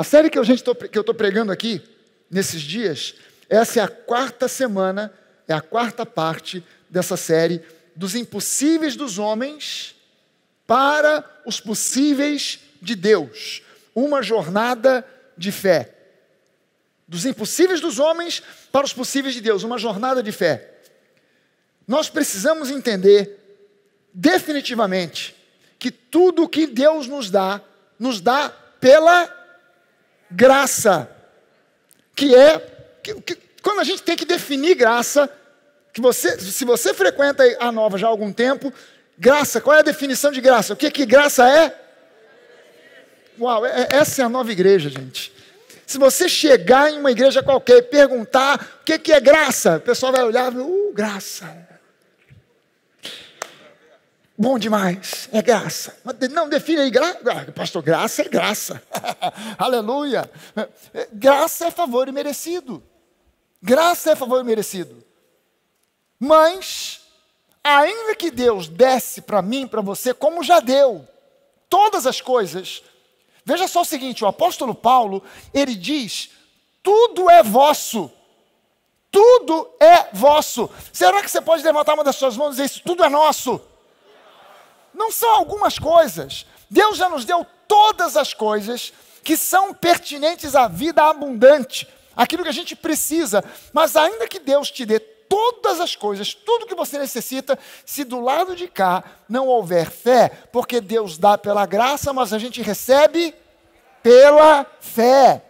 A série que eu estou pregando aqui, nesses dias, essa é a quarta semana, é a quarta parte dessa série dos impossíveis dos homens para os possíveis de Deus. Uma jornada de fé. Dos impossíveis dos homens para os possíveis de Deus, uma jornada de fé. Nós precisamos entender definitivamente que tudo o que Deus nos dá pela graça. Quando a gente tem que definir graça, se você frequenta a Nova já há algum tempo, graça, qual é a definição de graça? O que graça é? Uau, essa é a nova igreja, gente. Se você chegar em uma igreja qualquer e perguntar o que é graça, o pessoal vai olhar e graça. Bom demais, é graça. Não, define aí, pastor, graça é graça. Aleluia. Graça é favor imerecido. Graça é favor imerecido. Mas, ainda que Deus desse para mim, para você, como já deu, todas as coisas. Veja só o seguinte, o apóstolo Paulo, ele diz, tudo é vosso. Tudo é vosso. Será que você pode levantar uma das suas mãos e dizer isso? Tudo é nosso. Não são algumas coisas. Deus já nos deu todas as coisas que são pertinentes à vida abundante. Aquilo que a gente precisa. Mas ainda que Deus te dê todas as coisas, tudo que você necessita, se do lado de cá não houver fé, porque Deus dá pela graça, mas a gente recebe pela fé.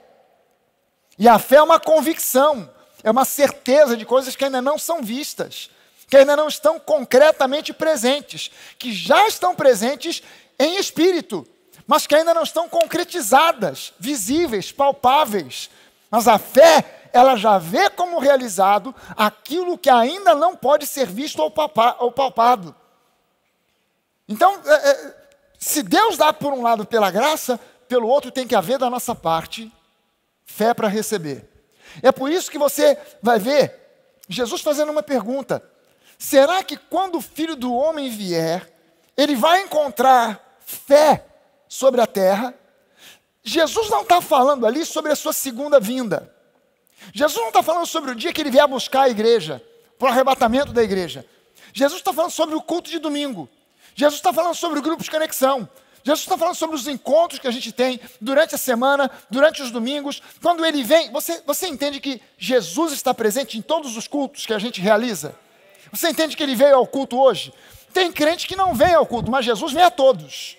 E a fé é uma convicção, é uma certeza de coisas que ainda não são vistas, que ainda não estão concretamente presentes, que já estão presentes em espírito, mas que ainda não estão concretizadas, visíveis, palpáveis. Mas a fé, ela já vê como realizado aquilo que ainda não pode ser visto ou palpado. Então, se Deus dá por um lado pela graça, pelo outro tem que haver da nossa parte fé para receber. É por isso que você vai ver Jesus fazendo uma pergunta. Será que quando o Filho do Homem vier, ele vai encontrar fé sobre a terra? Jesus não está falando ali sobre a sua segunda vinda. Jesus não está falando sobre o dia que ele vier buscar a igreja, para o arrebatamento da igreja. Jesus está falando sobre o culto de domingo. Jesus está falando sobre o grupo de conexão. Jesus está falando sobre os encontros que a gente tem durante a semana, durante os domingos. Quando ele vem, você entende que Jesus está presente em todos os cultos que a gente realiza? Você entende que ele veio ao culto hoje? Tem crente que não vem ao culto, mas Jesus vem a todos.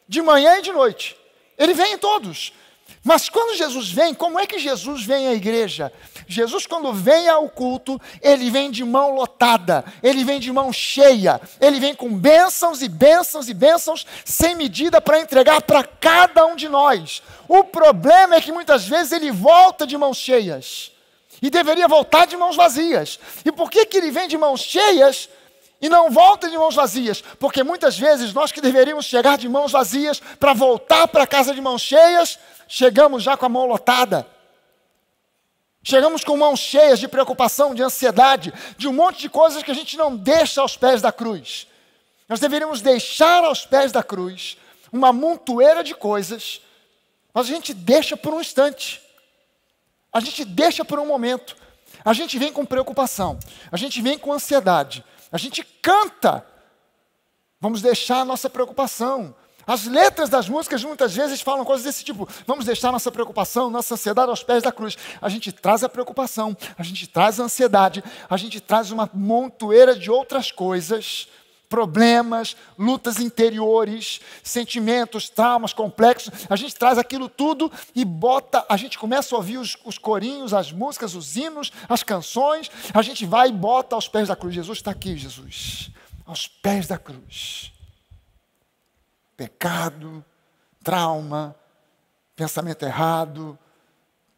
De manhã e de noite. Ele vem em todos. Mas quando Jesus vem, como é que Jesus vem à igreja? Jesus, quando vem ao culto, ele vem de mão lotada, ele vem de mão cheia, ele vem com bênçãos e bênçãos e bênçãos sem medida para entregar para cada um de nós. O problema é que muitas vezes ele volta de mãos cheias e deveria voltar de mãos vazias. E por que ele vem de mãos cheias e não volta de mãos vazias? Porque muitas vezes nós que deveríamos chegar de mãos vazias para voltar para casa de mãos cheias, chegamos já com a mão lotada. Chegamos com mãos cheias de preocupação, de ansiedade, de um monte de coisas que a gente não deixa aos pés da cruz. Nós deveríamos deixar aos pés da cruz uma montoeira de coisas, mas a gente deixa por um instante. A gente deixa por um momento. A gente vem com preocupação, a gente vem com ansiedade, a gente canta. Vamos deixar a nossa preocupação. As letras das músicas muitas vezes falam coisas desse tipo. Vamos deixar nossa preocupação, nossa ansiedade aos pés da cruz. A gente traz a preocupação, a gente traz a ansiedade, a gente traz uma montoeira de outras coisas, problemas, lutas interiores, sentimentos, traumas, complexos. A gente traz aquilo tudo e a gente começa a ouvir os corinhos, as músicas, os hinos, as canções. A gente vai e bota aos pés da cruz. Jesus está aqui, Jesus, aos pés da cruz. Pecado, trauma, pensamento errado,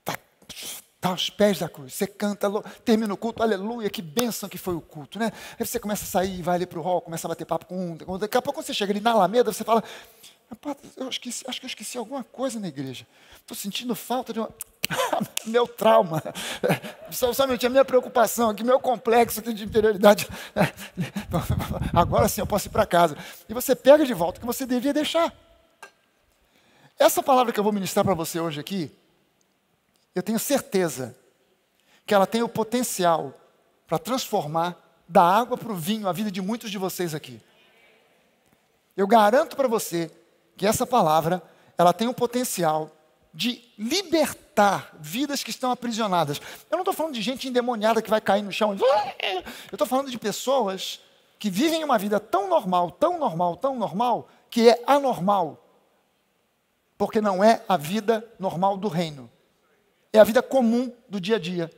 está aos pés da cruz. Você canta, termina o culto, aleluia, que bênção que foi o culto, né? Aí você começa a sair, vai ali para o hall, começa a bater papo com um. Daqui a pouco, quando você chega ali na Alameda, você fala, acho que eu esqueci alguma coisa na igreja. Estou sentindo falta de meu trauma. Somente a minha preocupação aqui, meu complexo aqui de inferioridade. Agora sim eu posso ir para casa. E você pega de volta o que você devia deixar. essa palavra que eu vou ministrar para você hoje aqui, eu tenho certeza que ela tem o potencial para transformar da água para o vinho a vida de muitos de vocês aqui. Eu garanto para você que essa palavra, ela tem o potencial de libertar vidas que estão aprisionadas. Eu não estou falando de gente endemoniada que vai cair no chão. Eu estou falando de pessoas que vivem uma vida tão normal, que é anormal. Porque não é a vida normal do reino. É a vida comum do dia a dia.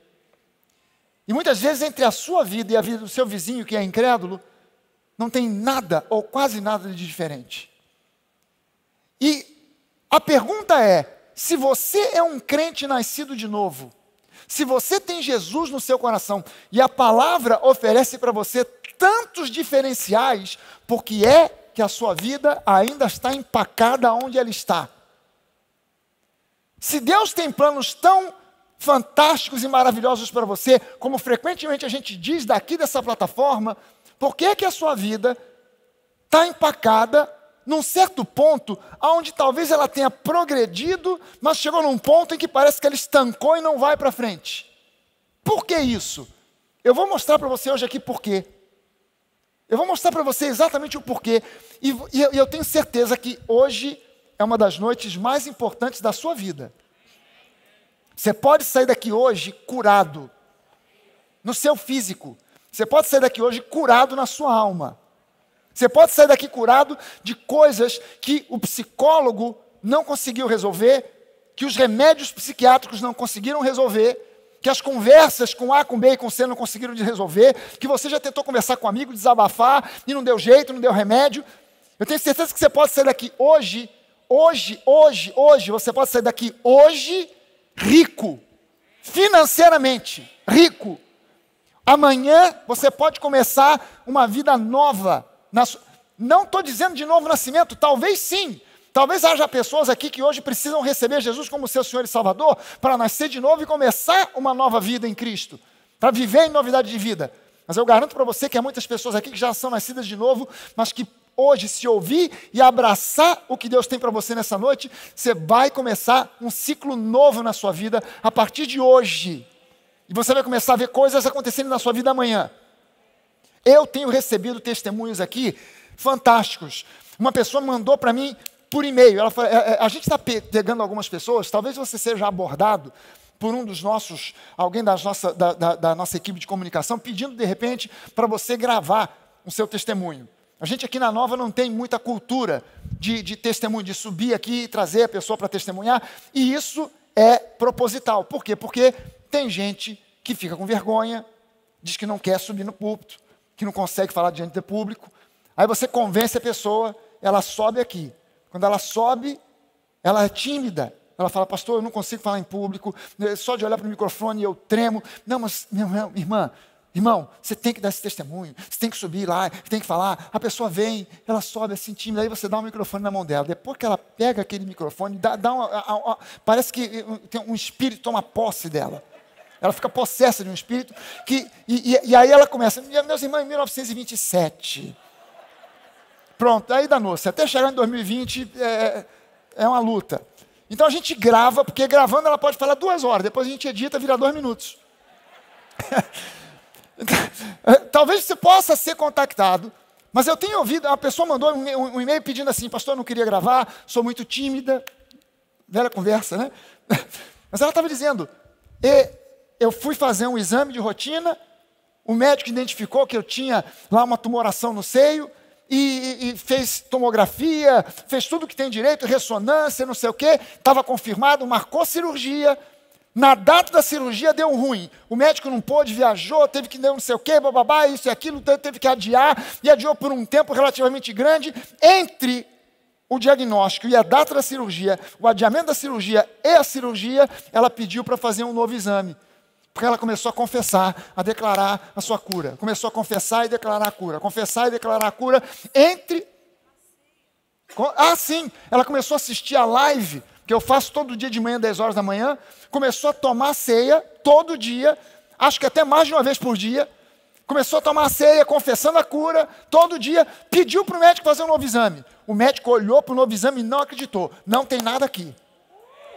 E muitas vezes entre a sua vida e a vida do seu vizinho, que é incrédulo, não tem nada ou quase nada de diferente. E a pergunta é, se você é um crente nascido de novo, se você tem Jesus no seu coração, e a palavra oferece para você tantos diferenciais, por que é que a sua vida ainda está empacada onde ela está? Se Deus tem planos tão fantásticos e maravilhosos para você, como frequentemente a gente diz daqui dessa plataforma, por que é que a sua vida está empacada num certo ponto, onde talvez ela tenha progredido, mas chegou num ponto em que parece que ela estancou e não vai para frente? Por que isso? Eu vou mostrar para você hoje aqui por quê. Eu vou mostrar para você exatamente o porquê. E eu tenho certeza que hoje é uma das noites mais importantes da sua vida. Você pode sair daqui hoje curado no seu físico. Você pode sair daqui hoje curado na sua alma. Você pode sair daqui curado de coisas que o psicólogo não conseguiu resolver, que os remédios psiquiátricos não conseguiram resolver, que as conversas com A, com B e com C não conseguiram resolver, que você já tentou conversar com um amigo, desabafar, e não deu jeito, não deu remédio. Eu tenho certeza que você pode sair daqui hoje, você pode sair daqui hoje rico, financeiramente rico. Amanhã você pode começar uma vida nova. Não estou dizendo de novo nascimento, talvez sim. Talvez haja pessoas aqui que hoje precisam receber Jesus como seu Senhor e Salvador para nascer de novo e começar uma nova vida em Cristo, para viver em novidade de vida. Mas eu garanto para você que há muitas pessoas aqui que já são nascidas de novo, mas que hoje, se ouvir e abraçar o que Deus tem para você nessa noite, você vai começar um ciclo novo na sua vida a partir de hoje. E você vai começar a ver coisas acontecendo na sua vida amanhã. Eu tenho recebido testemunhos aqui fantásticos. Uma pessoa mandou para mim por e-mail. Ela falou, a gente está pegando algumas pessoas, talvez você seja abordado por um dos nossos, alguém da nossa equipe de comunicação, pedindo de repente para você gravar o seu testemunho. A gente aqui na Nova não tem muita cultura de testemunho, de subir aqui e trazer a pessoa para testemunhar, e isso é proposital. Por quê? Porque tem gente que fica com vergonha, diz que não quer subir no púlpito, que não consegue falar diante do público. Aí você convence a pessoa, ela sobe aqui. Quando ela sobe, ela é tímida. Ela fala, pastor, eu não consigo falar em público, só de olhar para o microfone eu tremo. Não, mas, irmão, você tem que dar esse testemunho, você tem que subir lá, tem que falar. A pessoa vem, ela sobe assim tímida, aí você dá um microfone na mão dela. Depois que ela pega aquele microfone, parece que tem um espírito toma posse dela. Ela fica possessa de um espírito, e aí ela começa, meus irmãos, em 1927. Pronto, aí danou-se. Até chegar em 2020 é uma luta. Então a gente grava, porque gravando ela pode falar 2 horas, depois a gente edita, vira 2 minutos. Talvez você possa ser contactado, mas eu tenho ouvido, uma pessoa mandou um e-mail pedindo assim, pastor, eu não queria gravar, sou muito tímida. Velha conversa, né? Mas ela estava dizendo, eu fui fazer um exame de rotina, o médico identificou que eu tinha lá uma tumoração no seio, e fez tomografia, fez tudo que tem direito, ressonância, não sei o quê, estava confirmado, marcou cirurgia. Na data da cirurgia deu ruim. O médico não pôde, viajou, teve que não sei o quê, bababá, isso e aquilo, teve que adiar, e adiou por um tempo relativamente grande. Entre o diagnóstico e a data da cirurgia, o adiamento da cirurgia e a cirurgia, ela pediu para fazer um novo exame. Porque ela começou a confessar, a declarar a sua cura. Começou a confessar e declarar a cura. Confessar e declarar a cura sim, ela começou a assistir a live, que eu faço todo dia de manhã, 10 horas da manhã. Começou a tomar ceia todo dia, acho que até mais de uma vez por dia. Começou a tomar ceia, confessando a cura, todo dia. Pediu para o médico fazer um novo exame. O médico olhou para o novo exame e não acreditou. Não tem nada aqui.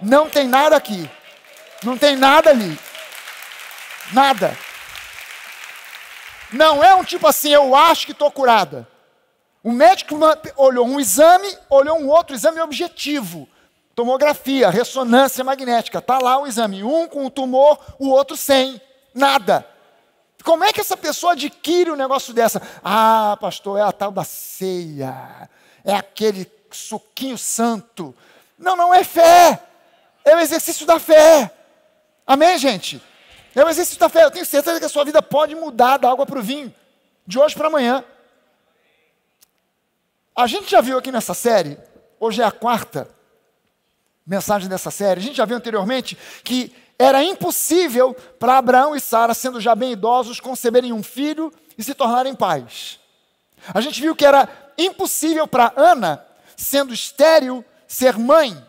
Não tem nada aqui. Não tem nada ali. Nada. Não é um tipo assim, eu acho que estou curada. O médico olhou um exame, olhou um outro exame objetivo. Tomografia, ressonância magnética. Está lá o exame. Um com o tumor, o outro sem. Nada. Como é que essa pessoa adquire um negócio dessa? Ah, pastor, é a tal da ceia. É aquele suquinho santo. Não, não é fé. É o exercício da fé. Amém, gente? É o exercício da fé. Eu tenho certeza que a sua vida pode mudar da água para o vinho. De hoje para amanhã. A gente já viu aqui nessa série, hoje é a 4ª mensagem dessa série, a gente já viu anteriormente que era impossível para Abraão e Sara, sendo já bem idosos, conceberem um filho e se tornarem pais. A gente viu que era impossível para Ana, sendo estéril, ser mãe.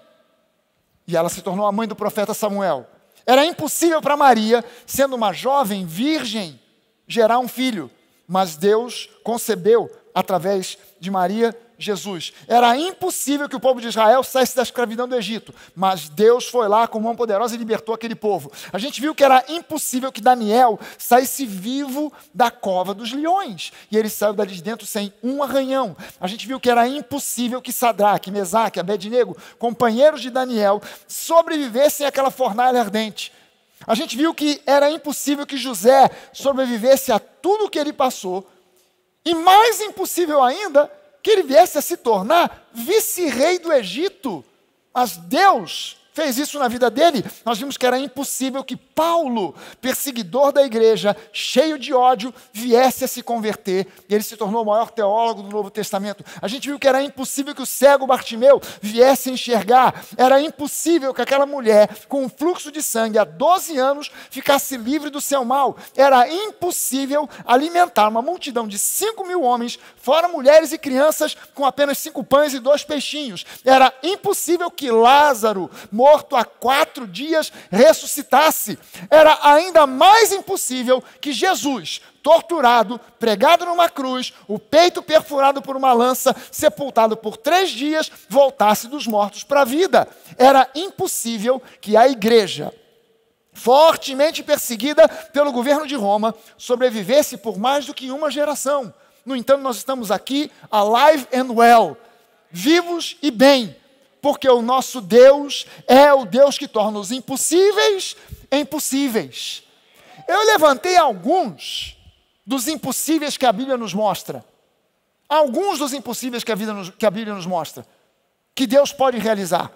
E ela se tornou a mãe do profeta Samuel. Era impossível para Maria, sendo uma jovem virgem, gerar um filho. Mas Deus concebeu através de Maria, Jesus. Era impossível que o povo de Israel saísse da escravidão do Egito, mas Deus foi lá com mão poderosa e libertou aquele povo. A gente viu que era impossível que Daniel saísse vivo da cova dos leões, e ele saiu dali de dentro sem um arranhão. A gente viu que era impossível que Sadraque, Mesaque, Abednego, companheiros de Daniel, sobrevivessem àquela fornalha ardente. A gente viu que era impossível que José sobrevivesse a tudo o que ele passou, e mais impossível ainda, que ele viesse a se tornar vice-rei do Egito. Mas Deus fez isso na vida dele. Nós vimos que era impossível que Paulo, perseguidor da igreja, cheio de ódio, viesse a se converter. E ele se tornou o maior teólogo do Novo Testamento. A gente viu que era impossível que o cego Bartimeu viesse a enxergar. Era impossível que aquela mulher, com um fluxo de sangue há 12 anos, ficasse livre do seu mal. Era impossível alimentar uma multidão de 5.000 homens, fora mulheres e crianças, com apenas 5 pães e 2 peixinhos. Era impossível que Lázaro, morto há 4 dias, ressuscitasse. Era ainda mais impossível que Jesus, torturado, pregado numa cruz, o peito perfurado por uma lança, sepultado por 3 dias, voltasse dos mortos para a vida. Era impossível que a igreja, fortemente perseguida pelo governo de Roma, sobrevivesse por mais do que uma geração. No entanto, nós estamos aqui, alive and well, vivos e bem, porque o nosso Deus é o Deus que torna os impossíveis em possíveis. Eu levantei alguns dos impossíveis que a Bíblia nos mostra. Alguns dos impossíveis que a Bíblia nos mostra, que Deus pode realizar.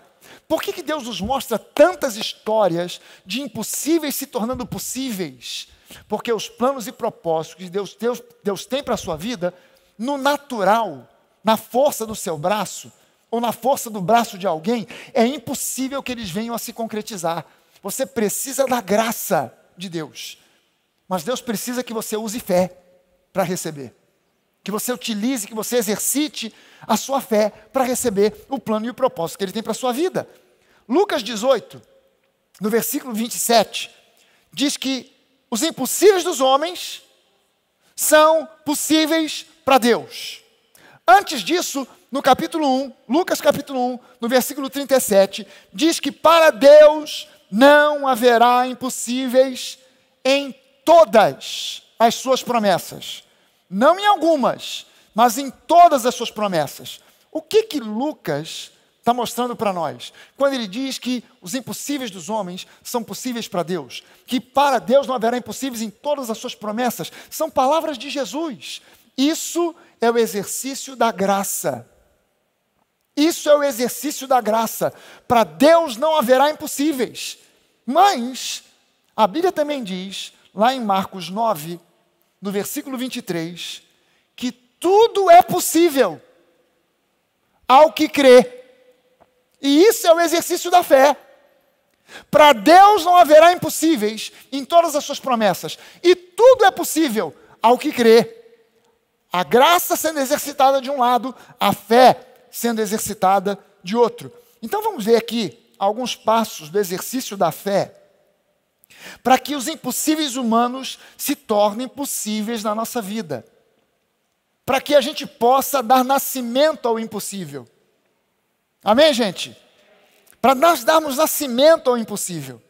Por que Deus nos mostra tantas histórias de impossíveis se tornando possíveis? Porque os planos e propósitos que Deus tem para a sua vida, no natural, na força do seu braço, ou na força do braço de alguém, é impossível que eles venham a se concretizar. Você precisa da graça de Deus. Mas Deus precisa que você use fé para receber. Que você utilize, que você exercite a sua fé para receber o plano e o propósito que Ele tem para a sua vida. Lucas 18, no versículo 27, diz que os impossíveis dos homens são possíveis para Deus. Antes disso, no capítulo 1, Lucas capítulo 1, no versículo 37, diz que para Deus não haverá impossíveis em todas as suas promessas. Não em algumas, mas em todas as suas promessas. O que Lucas está mostrando para nós? Quando ele diz que os impossíveis dos homens são possíveis para Deus. Que para Deus não haverá impossíveis em todas as suas promessas. São palavras de Jesus. Isso é o exercício da graça. Isso é o exercício da graça. Para Deus não haverá impossíveis. Mas a Bíblia também diz, lá em Marcos 9, no versículo 23, que tudo é possível ao que crê. E isso é o exercício da fé. Para Deus não haverá impossíveis em todas as suas promessas. E tudo é possível ao que crê. A graça sendo exercitada de um lado, a fé sendo exercitada de outro. Então vamos ver aqui alguns passos do exercício da fé para que os impossíveis humanos se tornem possíveis na nossa vida. para que a gente possa dar nascimento ao impossível. Amém, gente? Para nós darmos nascimento ao impossível.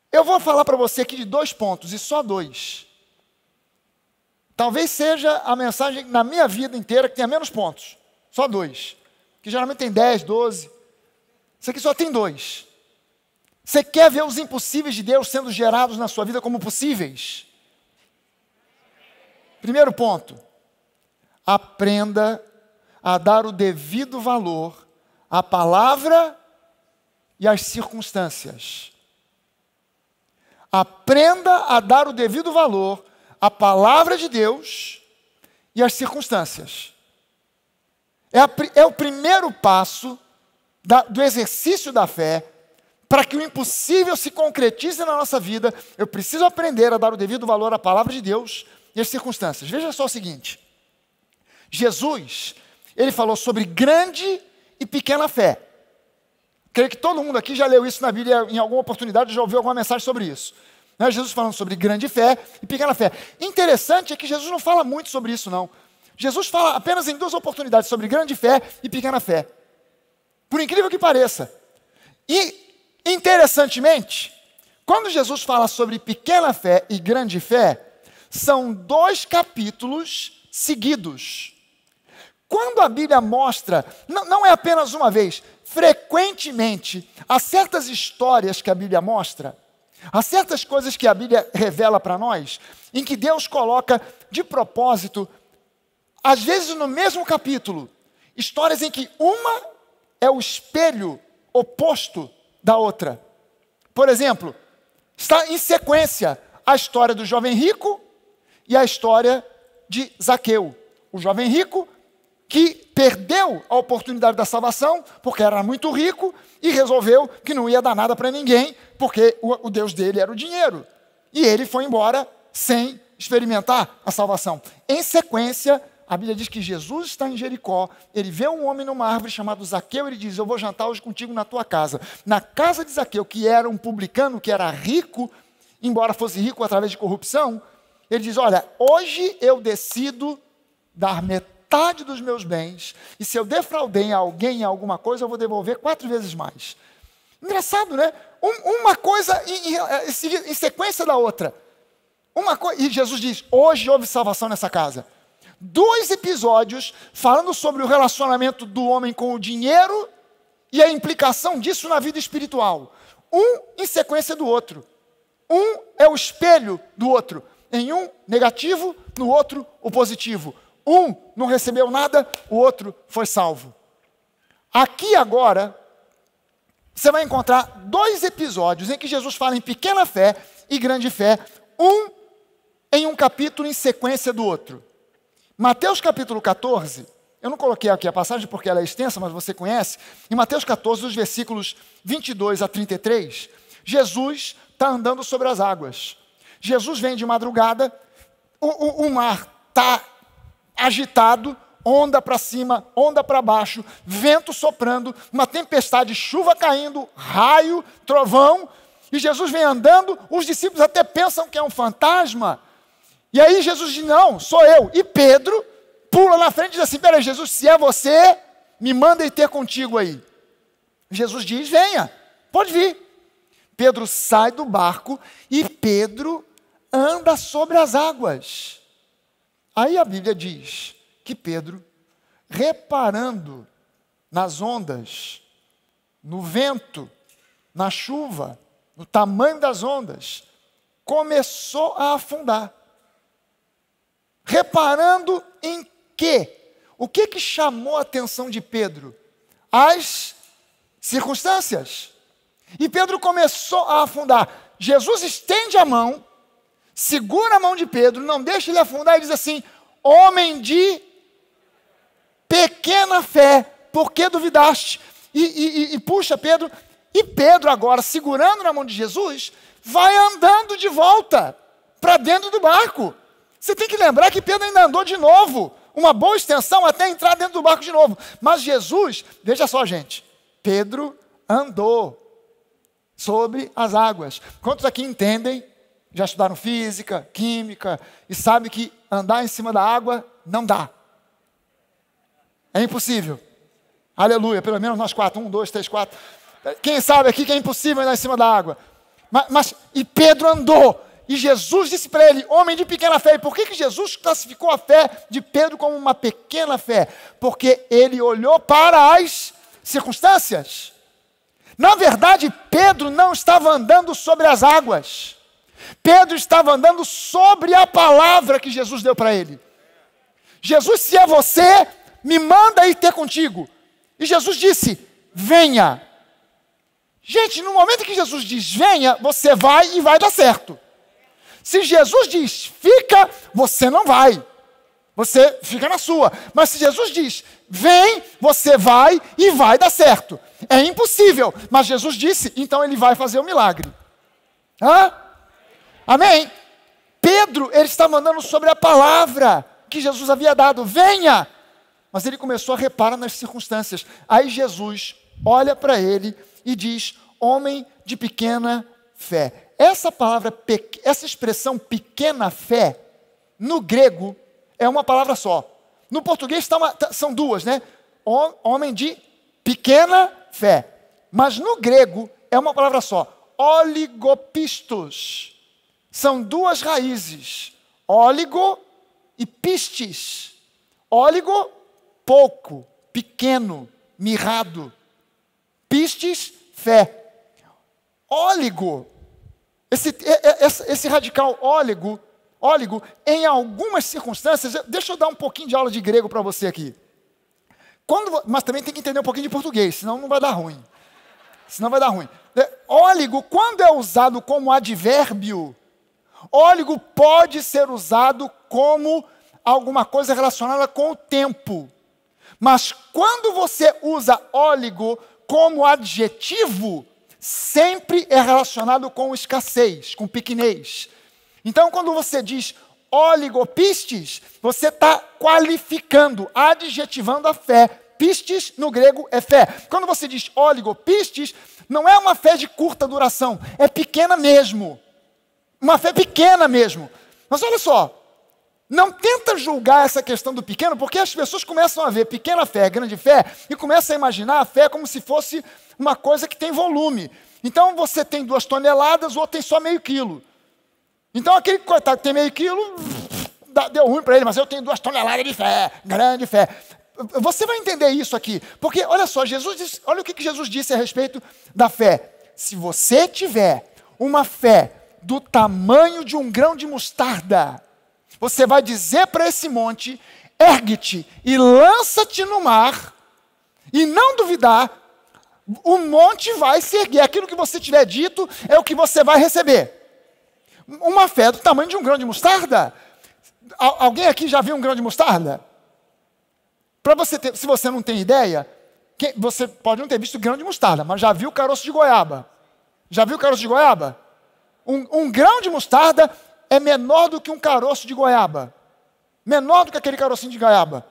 Eu vou falar para você aqui de 2 pontos, e só 2. Talvez seja a mensagem na minha vida inteira que tenha menos pontos. Só 2. Que geralmente tem 10, 12. Isso aqui só tem 2. Você quer ver os impossíveis de Deus sendo gerados na sua vida como possíveis? Primeiro ponto. Aprenda a dar o devido valor à palavra e às circunstâncias. Aprenda a dar o devido valor à palavra de Deus e às circunstâncias. É o primeiro passo do exercício da fé. Para que o impossível se concretize na nossa vida, eu preciso aprender a dar o devido valor à palavra de Deus e às circunstâncias. Veja só o seguinte. Jesus, ele falou sobre grande e pequena fé. Creio que todo mundo aqui já leu isso na Bíblia em alguma oportunidade, já ouviu alguma mensagem sobre isso. Né? Jesus falando sobre grande fé e pequena fé. Interessante é que Jesus não fala muito sobre isso, não. Jesus fala apenas em 2 oportunidades sobre grande fé e pequena fé. Por incrível que pareça. E, interessantemente, quando Jesus fala sobre pequena fé e grande fé, são 2 capítulos seguidos. Quando a Bíblia mostra, não é apenas uma vez, frequentemente, há certas histórias que a Bíblia mostra, há certas coisas que a Bíblia revela para nós, em que Deus coloca de propósito, às vezes no mesmo capítulo, histórias em que uma é o espelho oposto da outra. Por exemplo, está em sequência a história do jovem rico e a história de Zaqueu. O jovem rico que perdeu a oportunidade da salvação porque era muito rico e resolveu que não ia dar nada para ninguém porque o Deus dele era o dinheiro. E ele foi embora sem experimentar a salvação. Em sequência, a Bíblia diz que Jesus está em Jericó, ele vê um homem numa árvore chamado Zaqueu, ele diz, eu vou jantar hoje contigo na tua casa. Na casa de Zaqueu, que era um publicano, que era rico, embora fosse rico através de corrupção, ele diz, olha, hoje eu decido dar metade dos meus bens, e se eu defraudei alguém em alguma coisa, eu vou devolver 4 vezes mais. Engraçado, né? Uma coisa em sequência da outra. E Jesus diz, hoje houve salvação nessa casa. 2 episódios falando sobre o relacionamento do homem com o dinheiro e a implicação disso na vida espiritual. Um em sequência do outro. Um é o espelho do outro. Em um, negativo, no outro, o positivo. Um não recebeu nada, o outro foi salvo. Aqui agora, você vai encontrar 2 episódios em que Jesus fala em pequena fé e grande fé, um em um capítulo em sequência do outro. Mateus capítulo 14, eu não coloquei aqui a passagem porque ela é extensa, mas você conhece. Em Mateus 14, dos versículos 22 a 33, Jesus está andando sobre as águas. Jesus vem de madrugada, o mar está agitado, onda para cima, onda para baixo, vento soprando, uma tempestade, chuva caindo, raio, trovão, e Jesus vem andando, os discípulos até pensam que é um fantasma. E aí Jesus diz, não, sou eu. E Pedro pula na frente e diz assim, peraí, Jesus, se é você, me manda ir ter contigo aí. Jesus diz, venha, pode vir. Pedro sai do barco e Pedro anda sobre as águas. Aí a Bíblia diz que Pedro, reparando nas ondas, no vento, na chuva, no tamanho das ondas, começou a afundar. Reparando em quê? O que chamou a atenção de Pedro? As circunstâncias. E Pedro começou a afundar. Jesus estende a mão, segura a mão de Pedro, não deixa ele afundar e diz assim, homem de pequena fé, por que duvidaste? E puxa Pedro, e Pedro agora, segurando na mão de Jesus, vai andando de volta para dentro do barco. Você tem que lembrar que Pedro ainda andou de novo, uma boa extensão até entrar dentro do barco de novo. Mas Jesus, veja só gente, Pedro andou sobre as águas. Quantos aqui entendem, já estudaram física, química, e sabem que andar em cima da água Não dá. É impossível. Aleluia, pelo menos nós 4, 1, 2, 3, 4. Quem sabe aqui que é impossível andar em cima da água. E Pedro andou. E Jesus disse para ele, homem de pequena fé. E por que Jesus classificou a fé de Pedro como uma pequena fé? Porque ele olhou para as circunstâncias. Na verdade, Pedro não estava andando sobre as águas. Pedro estava andando sobre a palavra que Jesus deu para ele. Jesus, se é você, me manda ir ter contigo. E Jesus disse, venha. Gente, no momento que Jesus diz venha, você vai e vai dar certo. Se Jesus diz fica, você não vai. Você fica na sua. Mas se Jesus diz vem, você vai e vai dar certo. É impossível. Mas Jesus disse, então ele vai fazer o milagre. Hã? Amém? Pedro, ele estava andando sobre a palavra que Jesus havia dado. Venha! Mas ele começou a reparar nas circunstâncias. Aí Jesus olha para ele e diz, homem de pequena fé. Essa palavra, essa expressão pequena fé, no grego, é uma palavra só. No português são duas, né? Homem de pequena fé. Mas no grego é uma palavra só. Oligopistos. São duas raízes. Oligo e pistes. Oligo, pouco, pequeno, mirrado. Pistes, fé. Óligo, esse radical óligo, em algumas circunstâncias, deixa eu dar um pouquinho de aula de grego para você aqui. Mas também tem que entender um pouquinho de português, senão não vai dar ruim. Óligo, quando é usado como advérbio, óligo pode ser usado como alguma coisa relacionada com o tempo. Mas quando você usa óligo como adjetivo, sempre é relacionado com escassez, com pequenez. Então, quando você diz oligopistes, você está qualificando, adjetivando a fé. Pistes, no grego, é fé. Quando você diz oligopistes, não é uma fé de curta duração, é pequena mesmo. Uma fé pequena mesmo. Mas olha só, não tenta julgar essa questão do pequeno, porque as pessoas começam a ver pequena fé, grande fé, e começam a imaginar a fé como se fosse uma coisa que tem volume. Então você tem 2 toneladas, o outro tem só meio quilo. Então aquele coitado que tem meio quilo, deu ruim para ele, mas eu tenho 2 toneladas de fé, grande fé. Você vai entender isso aqui, porque olha só, olha o que Jesus disse a respeito da fé. Se você tiver uma fé do tamanho de um grão de mostarda, você vai dizer para esse monte, ergue-te e lança-te no mar, e não duvidar, o monte vai se erguer. Aquilo que você tiver dito é o que você vai receber. Uma fé do tamanho de um grão de mostarda. Alguém aqui já viu um grão de mostarda? Se você não tem ideia, você pode não ter visto grão de mostarda, mas já viu caroço de goiaba? Já viu caroço de goiaba? Um grão de mostarda é menor do que um caroço de goiaba. Menor do que aquele carocinho de goiaba.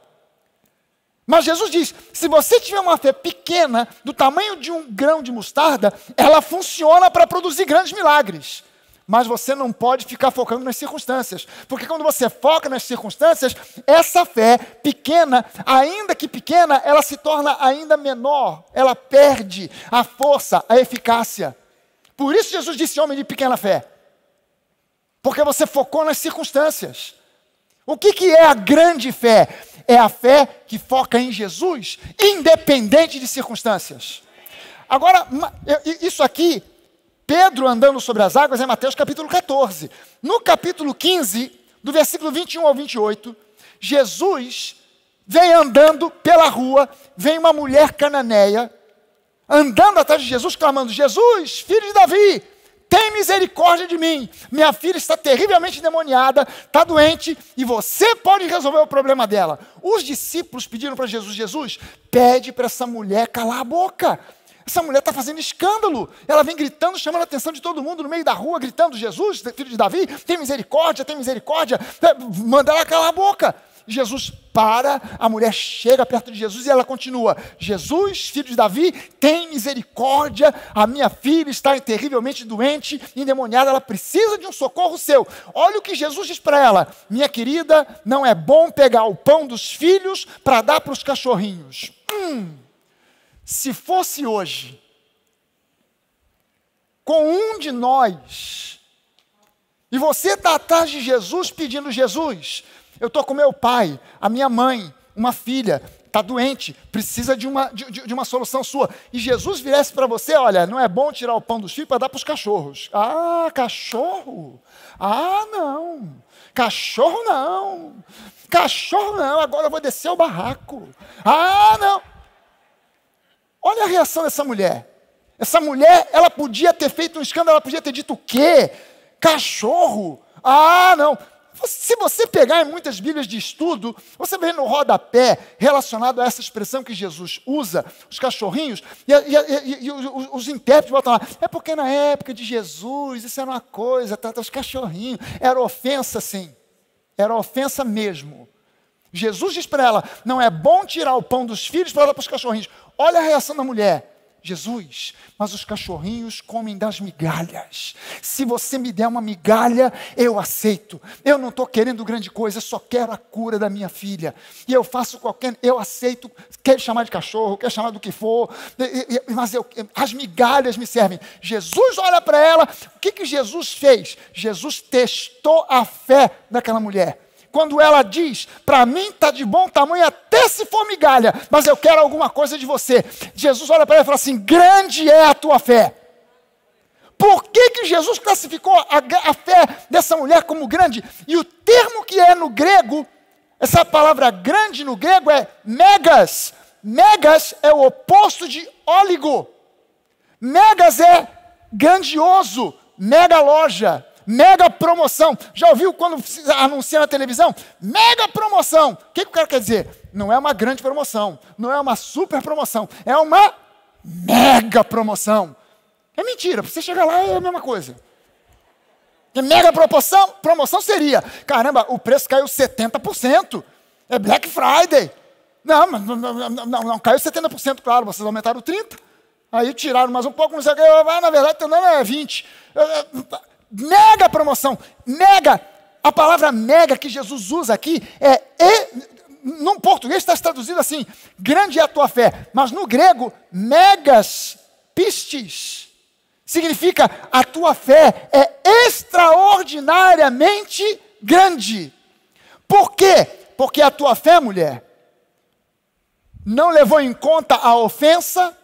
Mas Jesus diz, se você tiver uma fé pequena, do tamanho de um grão de mostarda, ela funciona para produzir grandes milagres. Mas você não pode ficar focando nas circunstâncias. Porque quando você foca nas circunstâncias, essa fé pequena, ainda que pequena, ela se torna ainda menor. Ela perde a força, a eficácia. Por isso Jesus disse, homem de pequena fé. Porque você focou nas circunstâncias. O que é a grande fé? É a fé que foca em Jesus, independente de circunstâncias. Agora, isso aqui, Pedro andando sobre as águas, é Mateus capítulo 14. No capítulo 15, do versículo 21 ao 28, Jesus vem andando pela rua, vem uma mulher cananeia, andando atrás de Jesus, clamando, Jesus, filho de Davi, tem misericórdia de mim, minha filha está terrivelmente endemoniada, está doente, e você pode resolver o problema dela. Os discípulos pediram para Jesus, Jesus, pede para essa mulher calar a boca. Essa mulher está fazendo escândalo, ela vem gritando, chamando a atenção de todo mundo no meio da rua, gritando, Jesus, filho de Davi, tem misericórdia, manda ela calar a boca. Jesus para, a mulher chega perto de Jesus e ela continua: Jesus, filho de Davi, tem misericórdia, a minha filha está terrivelmente doente, endemoniada, ela precisa de um socorro seu. Olha o que Jesus diz para ela: minha querida, não é bom pegar o pão dos filhos para dar para os cachorrinhos. Se fosse hoje, com um de nós, e você está atrás de Jesus pedindo: Jesus, eu estou com meu pai, a minha mãe, uma filha, está doente, precisa de uma solução sua. E Jesus viesse para você: olha, não é bom tirar o pão dos filhos para dar para os cachorros. Ah, cachorro? Ah, não. Cachorro não. Cachorro não, agora eu vou descer o barraco. Ah, não. Olha a reação dessa mulher. Essa mulher, ela podia ter feito um escândalo, ela podia ter dito o quê? Cachorro? Ah, não. Se você pegar em muitas bíblias de estudo, você vê no rodapé, relacionado a essa expressão que Jesus usa, os cachorrinhos, e os intérpretes botam lá: é porque na época de Jesus, isso era uma coisa, os cachorrinhos, era ofensa sim, era ofensa mesmo. Jesus diz para ela: não é bom tirar o pão dos filhos para dar para os cachorrinhos. Olha a reação da mulher: Jesus, mas os cachorrinhos comem das migalhas. Se você me der uma migalha, eu aceito. Eu não estou querendo grande coisa, eu só quero a cura da minha filha. E eu faço eu aceito, quer chamar de cachorro, quer chamar do que for, mas as migalhas me servem. Jesus olha para ela, o que Jesus fez? Jesus testou a fé daquela mulher. Quando ela diz: para mim está de bom tamanho até se for migalha, mas eu quero alguma coisa de você. Jesus olha para ela e fala assim: grande é a tua fé. Por que Jesus classificou a fé dessa mulher como grande? E o termo que é no grego, essa palavra grande no grego é megas. Megas é o oposto de óligo. Megas é grandioso, mega loja. Mega promoção. Já ouviu quando anuncia na televisão? Mega promoção. O que o cara quer dizer? Não é uma grande promoção, não é uma super promoção, é uma mega promoção. É mentira, para você chegar lá é a mesma coisa. E mega promoção seria: caramba, o preço caiu 70%. É Black Friday. Não, caiu 70%, claro, vocês aumentaram 30%. Aí tiraram mais um pouco, não sei o que, na verdade não é 20%. Mega promoção, mega, a palavra mega que Jesus usa aqui no português está traduzido assim: grande é a tua fé, mas no grego, megas, pistis, significa a tua fé é extraordinariamente grande. Por quê? Porque a tua fé, mulher, não levou em conta a ofensa,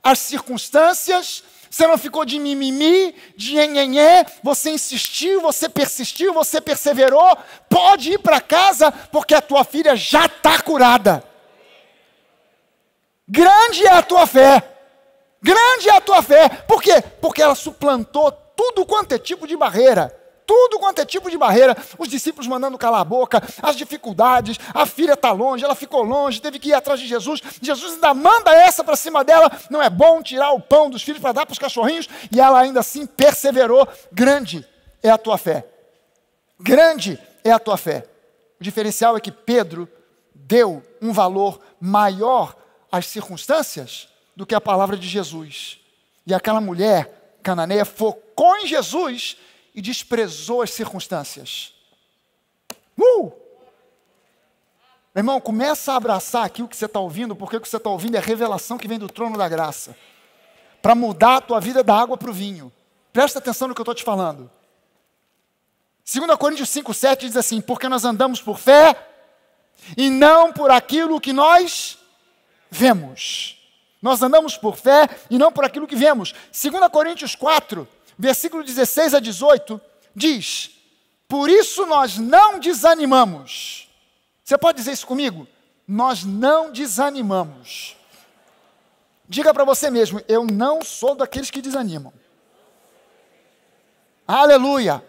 as circunstâncias. Você não ficou de mimimi, de nhenhenhé, você insistiu, você persistiu, você perseverou. Pode ir para casa, porque a tua filha já está curada. Grande é a tua fé. Grande é a tua fé. Por quê? Porque ela suplantou tudo quanto é tipo de barreira. Tudo quanto é tipo de barreira. Os discípulos mandando calar a boca, as dificuldades, a filha está longe, ela ficou longe, teve que ir atrás de Jesus. Jesus ainda manda essa para cima dela: não é bom tirar o pão dos filhos para dar para os cachorrinhos. E ela ainda assim perseverou. Grande é a tua fé. Grande é a tua fé. O diferencial é que Pedro deu um valor maior às circunstâncias do que a palavra de Jesus. E aquela mulher cananeia focou em Jesus e desprezou as circunstâncias. Meu irmão, começa a abraçar aqui o que você está ouvindo, porque o que você está ouvindo é a revelação que vem do trono da graça, para mudar a tua vida da água para o vinho. Presta atenção no que eu estou te falando. 2 Coríntios 5,7 diz assim: porque nós andamos por fé, e não por aquilo que nós vemos. Nós andamos por fé, e não por aquilo que vemos. 2 Coríntios 4, versículo 16 a 18, diz: por isso nós não desanimamos. Você pode dizer isso comigo? Nós não desanimamos. Diga para você mesmo: eu não sou daqueles que desanimam. Aleluia!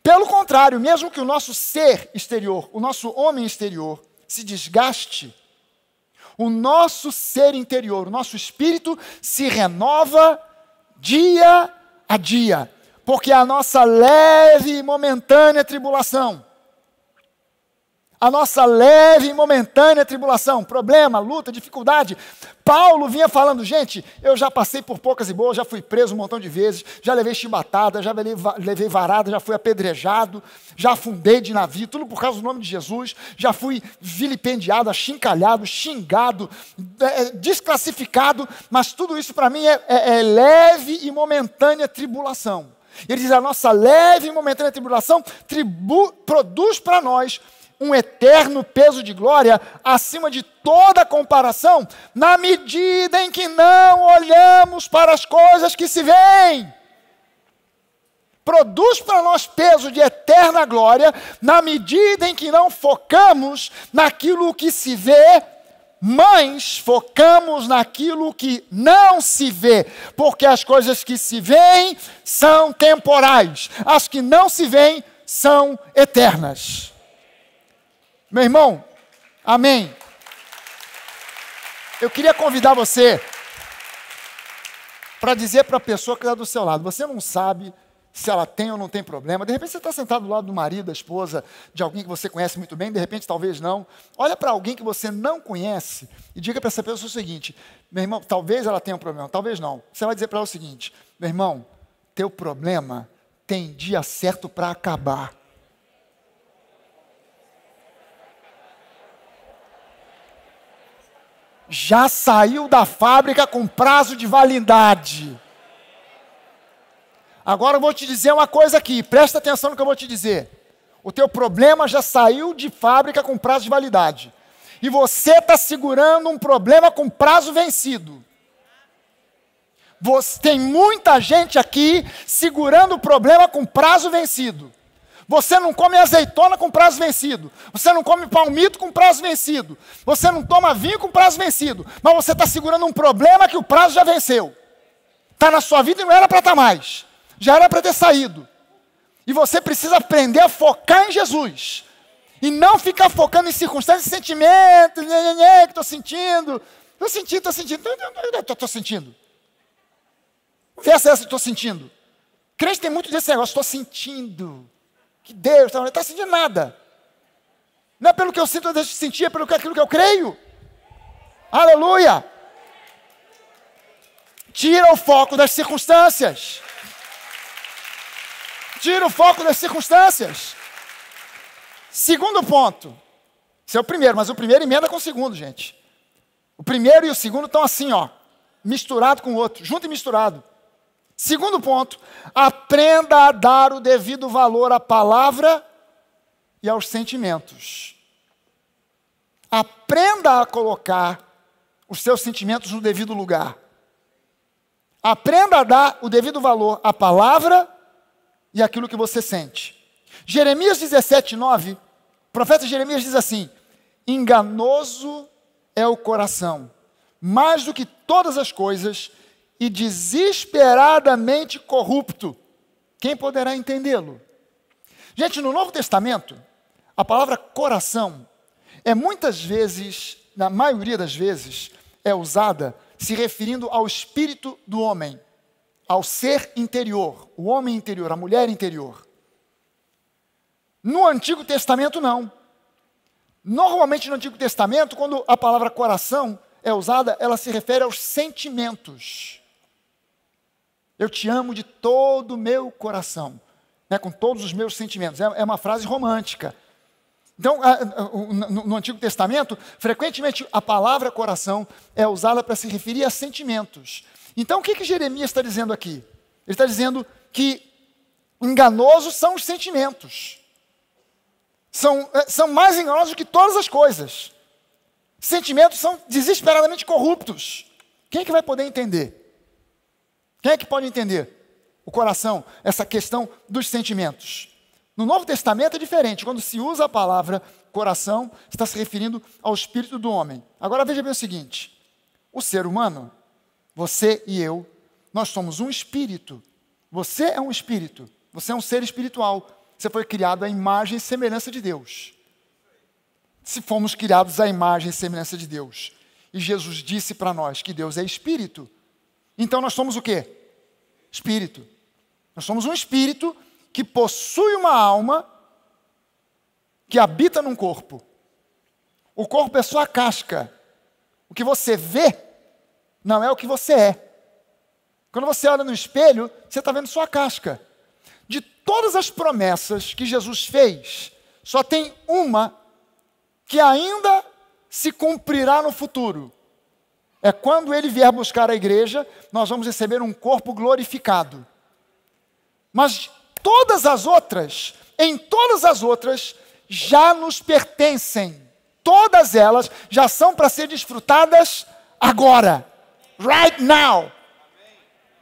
Pelo contrário, mesmo que o nosso ser exterior, o nosso homem exterior, se desgaste, o nosso ser interior, o nosso espírito se renova dia a dia, porque a nossa leve e momentânea tribulação, a nossa leve e momentânea tribulação, problema, luta, dificuldade. Paulo vinha falando, gente, eu já passei por poucas e boas, já fui preso um montão de vezes, já levei chibatada, já levei varada, já fui apedrejado, já afundei de navio, tudo por causa do nome de Jesus, já fui vilipendiado, achincalhado, xingado, desclassificado, mas tudo isso para mim é leve e momentânea tribulação. Ele diz, a nossa leve e momentânea tribulação produz para nós um eterno peso de glória acima de toda comparação, na medida em que não olhamos para as coisas que se veem. Produz para nós peso de eterna glória, na medida em que não focamos naquilo que se vê, mas focamos naquilo que não se vê, porque as coisas que se veem são temporais, as que não se veem são eternas. Meu irmão, amém. Eu queria convidar você para dizer para a pessoa que está do seu lado, você não sabe se ela tem ou não tem problema, de repente você está sentado do lado do marido, da esposa, de alguém que você conhece muito bem, de repente talvez não, olha para alguém que você não conhece e diga para essa pessoa o seguinte, meu irmão, talvez ela tenha um problema, talvez não, você vai dizer para ela o seguinte, meu irmão, teu problema tem dia certo para acabar. Já saiu da fábrica com prazo de validade. Agora eu vou te dizer uma coisa aqui, presta atenção no que eu vou te dizer. O teu problema já saiu de fábrica com prazo de validade. E você está segurando um problema com prazo vencido. Tem muita gente aqui segurando o problema com prazo vencido. Você não come azeitona com prazo vencido. Você não come palmito com prazo vencido. Você não toma vinho com prazo vencido. Mas você está segurando um problema que o prazo já venceu. Está na sua vida e não era para estar mais. Já era para ter saído. E você precisa aprender a focar em Jesus. E não ficar focando em circunstâncias e sentimentos. Que estou sentindo. Estou sentindo. Versa essa, estou sentindo. Crente tem muito desse negócio, estou sentindo. Que Deus não está sentindo nada. Não é pelo que eu sinto, eu deixo de sentir, é pelo aquilo que eu creio. Aleluia. Tira o foco das circunstâncias. Tira o foco das circunstâncias. Segundo ponto. Esse é o primeiro, mas o primeiro emenda com o segundo, gente. O primeiro e o segundo estão assim, ó, misturado com o outro, junto e misturado. Segundo ponto, aprenda a dar o devido valor à palavra e aos sentimentos. Aprenda a colocar os seus sentimentos no devido lugar. Aprenda a dar o devido valor à palavra e àquilo que você sente. Jeremias 17:9, o profeta Jeremias diz assim, enganoso é o coração, mais do que todas as coisas, e desesperadamente corrupto. Quem poderá entendê-lo? Gente, no Novo Testamento, a palavra coração é muitas vezes, na maioria das vezes, é usada se referindo ao espírito do homem, ao ser interior, o homem interior, a mulher interior. No Antigo Testamento, não. Normalmente no Antigo Testamento, quando a palavra coração é usada, ela se refere aos sentimentos. Eu te amo de todo o meu coração, né, com todos os meus sentimentos. É uma frase romântica. Então, no Antigo Testamento, frequentemente a palavra coração é usada para se referir a sentimentos. Então, o que Jeremias está dizendo aqui? Ele está dizendo que enganosos são os sentimentos. São mais enganosos do que todas as coisas. Sentimentos são desesperadamente corruptos. Quem é que vai poder entender? Quem é que pode entender o coração, essa questão dos sentimentos? No Novo Testamento é diferente. Quando se usa a palavra coração, está se referindo ao espírito do homem. Agora veja bem o seguinte. O ser humano, você e eu, nós somos um espírito. Você é um espírito. Você é um ser espiritual. Você foi criado à imagem e semelhança de Deus. Se fomos criados à imagem e semelhança de Deus, e Jesus disse para nós que Deus é espírito, então nós somos o quê? Espírito. Nós somos um espírito que possui uma alma que habita num corpo. O corpo é só a casca. O que você vê não é o que você é. Quando você olha no espelho, você está vendo sua casca. De todas as promessas que Jesus fez, só tem uma que ainda se cumprirá no futuro. É quando ele vier buscar a igreja, nós vamos receber um corpo glorificado. Mas todas as outras, em todas as outras, já nos pertencem. Todas elas já são para ser desfrutadas agora. Right now.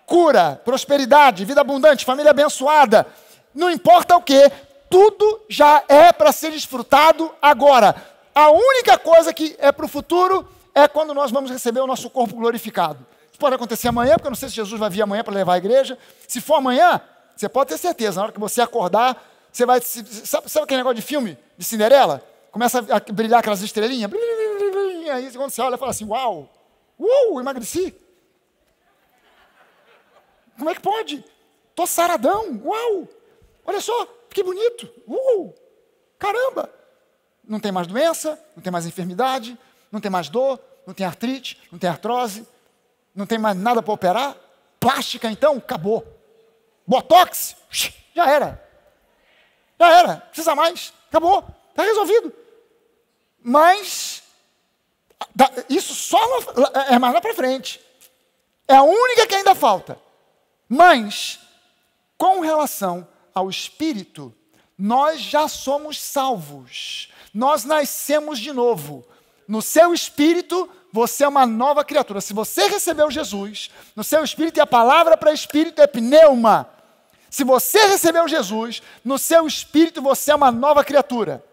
Cura, prosperidade, vida abundante, família abençoada. Não importa o que, tudo já é para ser desfrutado agora. A única coisa que é para o futuro é quando nós vamos receber o nosso corpo glorificado. Isso pode acontecer amanhã, porque eu não sei se Jesus vai vir amanhã para levar a igreja. Se for amanhã, você pode ter certeza, na hora que você acordar, você vai... Sabe aquele negócio de filme, de Cinderela? Começa a brilhar aquelas estrelinhas. Aí quando você olha, fala assim, uau, emagreci. Como é que pode? Tô saradão, uau, olha só, que bonito, caramba. Não tem mais doença, não tem mais enfermidade, não tem mais dor, não tem artrite, não tem artrose, não tem mais nada para operar. Plástica, então, acabou. Botox, já era. Não precisa mais, acabou, está resolvido. Mas, isso só é mais lá para frente. É a única que ainda falta. Mas, com relação ao Espírito, nós já somos salvos. Nós nascemos de novo. No seu Espírito, você é uma nova criatura. Se você recebeu Jesus, no seu Espírito, e a palavra para Espírito é pneuma. Se você recebeu Jesus, no seu Espírito, você é uma nova criatura.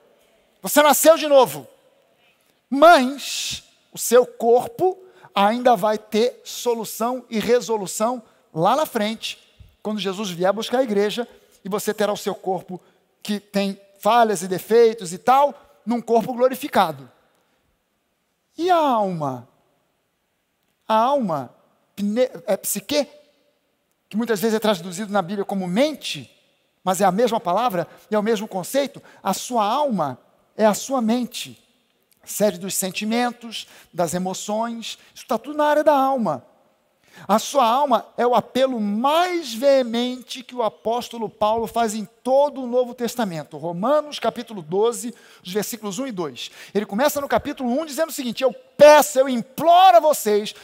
Você nasceu de novo. Mas, o seu corpo ainda vai ter solução e resolução lá na frente, quando Jesus vier buscar a igreja, e você terá o seu corpo que tem falhas e defeitos e tal, num corpo glorificado. E a alma? A alma, psique, que muitas vezes é traduzido na Bíblia como mente, mas é a mesma palavra, é o mesmo conceito. A sua alma é a sua mente, sede dos sentimentos, das emoções, isso está tudo na área da alma. A sua alma é o apelo mais veemente que o apóstolo Paulo faz em todo o Novo Testamento. Romanos, capítulo 12, os versículos 1 e 2. Ele começa no capítulo 1 dizendo o seguinte: eu peço, eu imploro a vocês,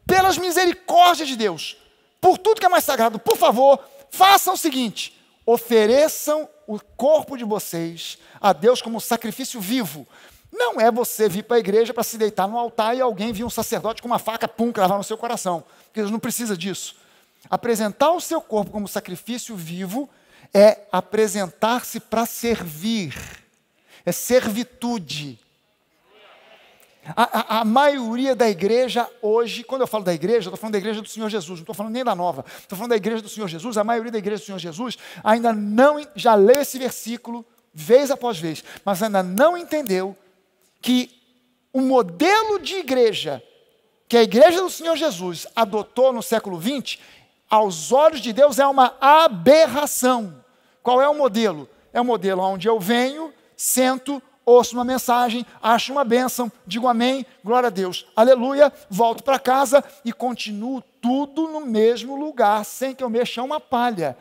pelas misericórdias de Deus, por tudo que é mais sagrado, por favor, façam o seguinte: ofereçam o corpo de vocês a Deus como sacrifício vivo. Não é você vir para a igreja para se deitar no altar e alguém vir um sacerdote com uma faca, cravar no seu coração. Porque Deus não precisa disso. Apresentar o seu corpo como sacrifício vivo é apresentar-se para servir. É servitude. A maioria da igreja hoje, quando eu falo da igreja, eu estou falando da igreja do Senhor Jesus, não estou falando nem da nova. Estou falando da igreja do Senhor Jesus. A maioria da igreja do Senhor Jesus ainda não, já leu esse versículo, vez após vez, mas ainda não entendeu que o modelo de igreja que a igreja do Senhor Jesus adotou no século XX, aos olhos de Deus é uma aberração. Qual é o modelo? É o modelo onde eu venho, sento, ouço uma mensagem, acho uma bênção, digo amém, glória a Deus, aleluia, volto para casa e continuo tudo no mesmo lugar, sem que eu mexa uma palha.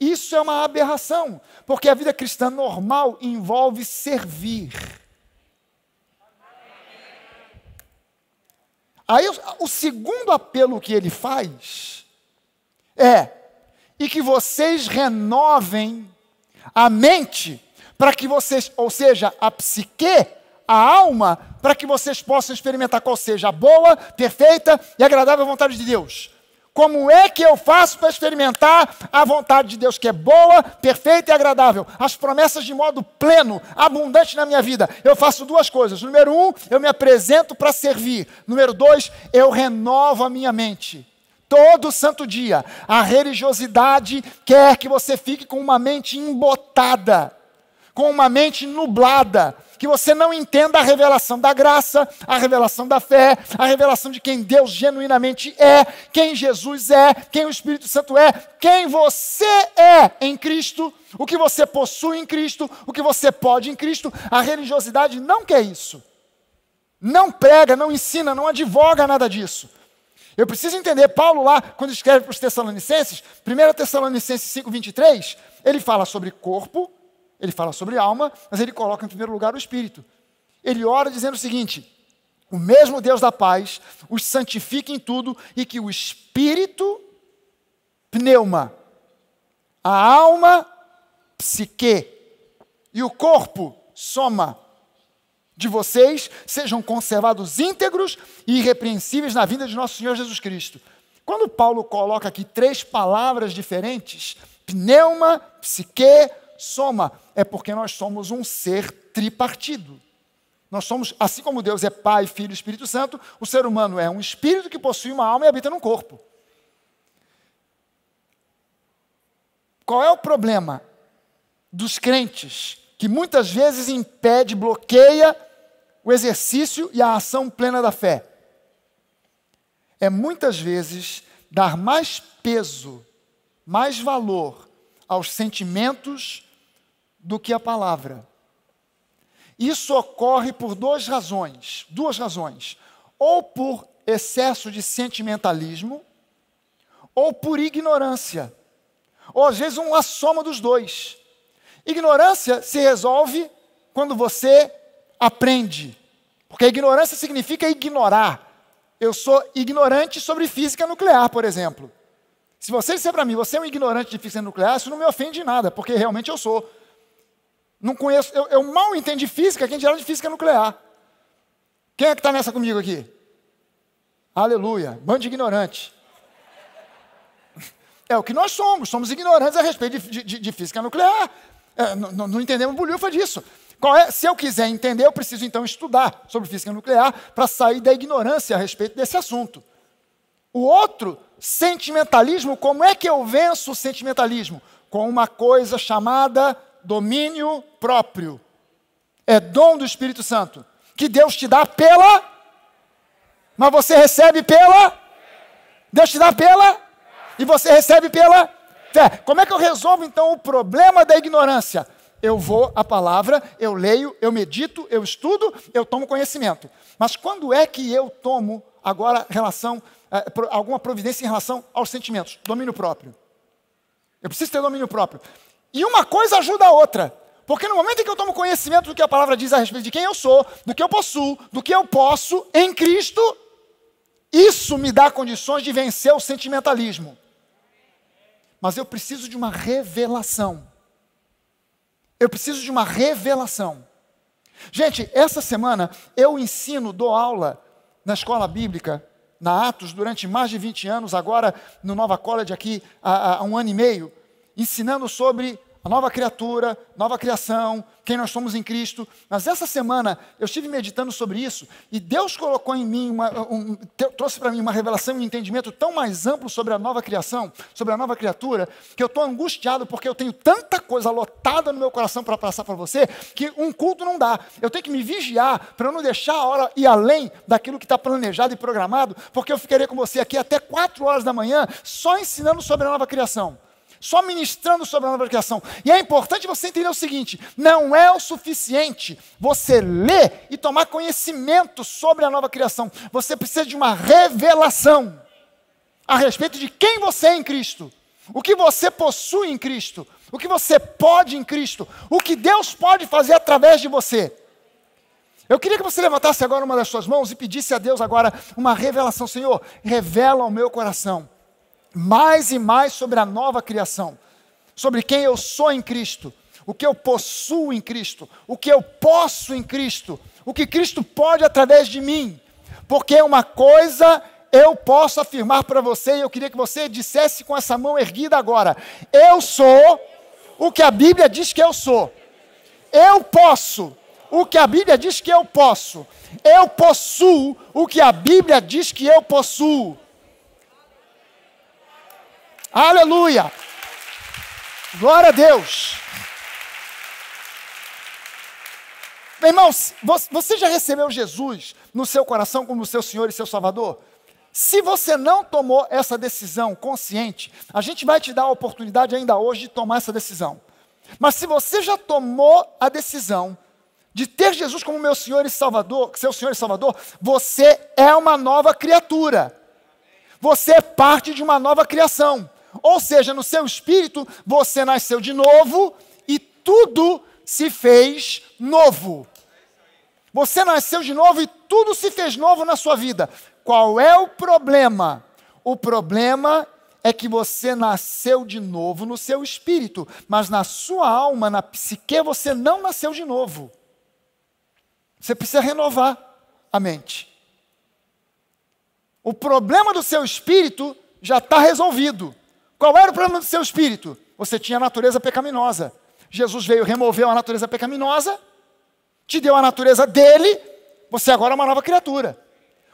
Isso é uma aberração, porque a vida cristã normal envolve servir. Aí o segundo apelo que ele faz é, e que vocês renovem a mente, para que vocês, ou seja, a psique, a alma, para que vocês possam experimentar qual seja a boa, perfeita e agradável vontade de Deus. Como é que eu faço para experimentar a vontade de Deus, que é boa, perfeita e agradável? As promessas de modo pleno, abundante na minha vida. Eu faço duas coisas. Número 1, eu me apresento para servir. Número 2, eu renovo a minha mente. Todo santo dia, a religiosidade quer que você fique com uma mente embotada, com uma mente nublada, que você não entenda a revelação da graça, a revelação da fé, a revelação de quem Deus genuinamente é, quem Jesus é, quem o Espírito Santo é, quem você é em Cristo, o que você possui em Cristo, o que você pode em Cristo. A religiosidade não quer isso. não prega, não ensina, não advoga nada disso. Eu preciso entender, Paulo lá, quando escreve para os Tessalonicenses, 1 Tessalonicenses 5:23, ele fala sobre corpo, ele fala sobre alma, mas ele coloca em primeiro lugar o espírito. Ele ora dizendo o seguinte: o mesmo Deus da paz os santifique em tudo e que o espírito, pneuma, a alma, psique, e o corpo, soma, de vocês sejam conservados íntegros e irrepreensíveis na vinda de nosso Senhor Jesus Cristo. Quando Paulo coloca aqui 3 palavras diferentes, pneuma, psique, soma, é porque nós somos um ser tripartido. Nós somos, assim como Deus é Pai, Filho e Espírito Santo, o ser humano é um espírito que possui uma alma e habita num corpo. Qual é o problema dos crentes que muitas vezes impede, bloqueia o exercício e a ação plena da fé? É muitas vezes dar mais peso, mais valor aos sentimentos do que a palavra. Isso ocorre por duas razões. Ou por excesso de sentimentalismo, ou por ignorância. Ou às vezes uma soma dos dois. Ignorância se resolve quando você aprende. Porque a ignorância significa ignorar. Eu sou ignorante sobre física nuclear, por exemplo. Se você disser para mim, você é um ignorante de física nuclear, isso não me ofende em nada, porque realmente eu sou. Não conheço, eu mal entendo de física, quem dirá de física nuclear. Quem é que está nessa comigo aqui? Aleluia, bando de ignorante. É o que nós somos ignorantes a respeito de física nuclear. Não entendemos bolhufa disso. Se eu quiser entender, eu preciso então estudar sobre física nuclear para sair da ignorância a respeito desse assunto. O outro, sentimentalismo, como é que eu venço o sentimentalismo? Com uma coisa chamada domínio próprio. É dom do Espírito Santo, que Deus te dá mas você recebe Deus te dá e você recebe pela fé. Como é que eu resolvo então o problema da ignorância? Eu vou à palavra, eu leio, eu medito, eu estudo, eu tomo conhecimento. Mas quando é que eu tomo agora alguma providência em relação aos sentimentos? Domínio próprio. Eu preciso ter domínio próprio. E uma coisa ajuda a outra. Porque no momento em que eu tomo conhecimento do que a palavra diz a respeito de quem eu sou, do que eu possuo, do que eu posso em Cristo, isso me dá condições de vencer o sentimentalismo. Mas eu preciso de uma revelação. Eu preciso de uma revelação. Gente, essa semana eu dou aula na escola bíblica, na Atos, durante mais de 20 anos, agora no Nova College aqui há 1 ano e meio, ensinando sobre a nova criatura, nova criação, quem nós somos em Cristo. Mas essa semana eu estive meditando sobre isso e Deus colocou em mim, trouxe para mim uma revelação e um entendimento tão mais amplo sobre a nova criação, sobre a nova criatura, que eu estou angustiado porque eu tenho tanta coisa lotada no meu coração para passar para você, que um culto não dá. Eu tenho que me vigiar para eu não deixar a hora ir além daquilo que está planejado e programado, porque eu ficarei com você aqui até 4 horas da manhã, só ensinando sobre a nova criação. Só ministrando sobre a nova criação. E é importante você entender o seguinte: não é o suficiente você ler e tomar conhecimento sobre a nova criação. Você precisa de uma revelação a respeito de quem você é em Cristo, o que você possui em Cristo, o que você pode em Cristo, o que Deus pode fazer através de você. Eu queria que você levantasse agora uma das suas mãos e pedisse a Deus agora uma revelação. Senhor, revela ao meu coração mais e mais sobre a nova criação, sobre quem eu sou em Cristo, o que eu possuo em Cristo, o que eu posso em Cristo, o que Cristo pode através de mim. Porque uma coisa eu posso afirmar para você, e eu queria que você dissesse com essa mão erguida agora: eu sou o que a Bíblia diz que eu sou. Eu posso o que a Bíblia diz que eu posso. Eu possuo o que a Bíblia diz que eu possuo. Aleluia! Glória a Deus! Meu irmão, você já recebeu Jesus no seu coração como seu Senhor e seu Salvador? Se você não tomou essa decisão consciente, a gente vai te dar a oportunidade ainda hoje de tomar essa decisão. Mas se você já tomou a decisão de ter Jesus como meu Senhor e Salvador, seu Senhor e Salvador, você é uma nova criatura. Você é parte de uma nova criação. Ou seja, no seu espírito, você nasceu de novo e tudo se fez novo. Você nasceu de novo e tudo se fez novo na sua vida. Qual é o problema? O problema é que você nasceu de novo no seu espírito, mas na sua alma, na psique, você não nasceu de novo. Você precisa renovar a mente. O problema do seu espírito já está resolvido. Qual era o problema do seu espírito? Você tinha a natureza pecaminosa. Jesus veio, removeu a natureza pecaminosa, te deu a natureza dele, você agora é uma nova criatura.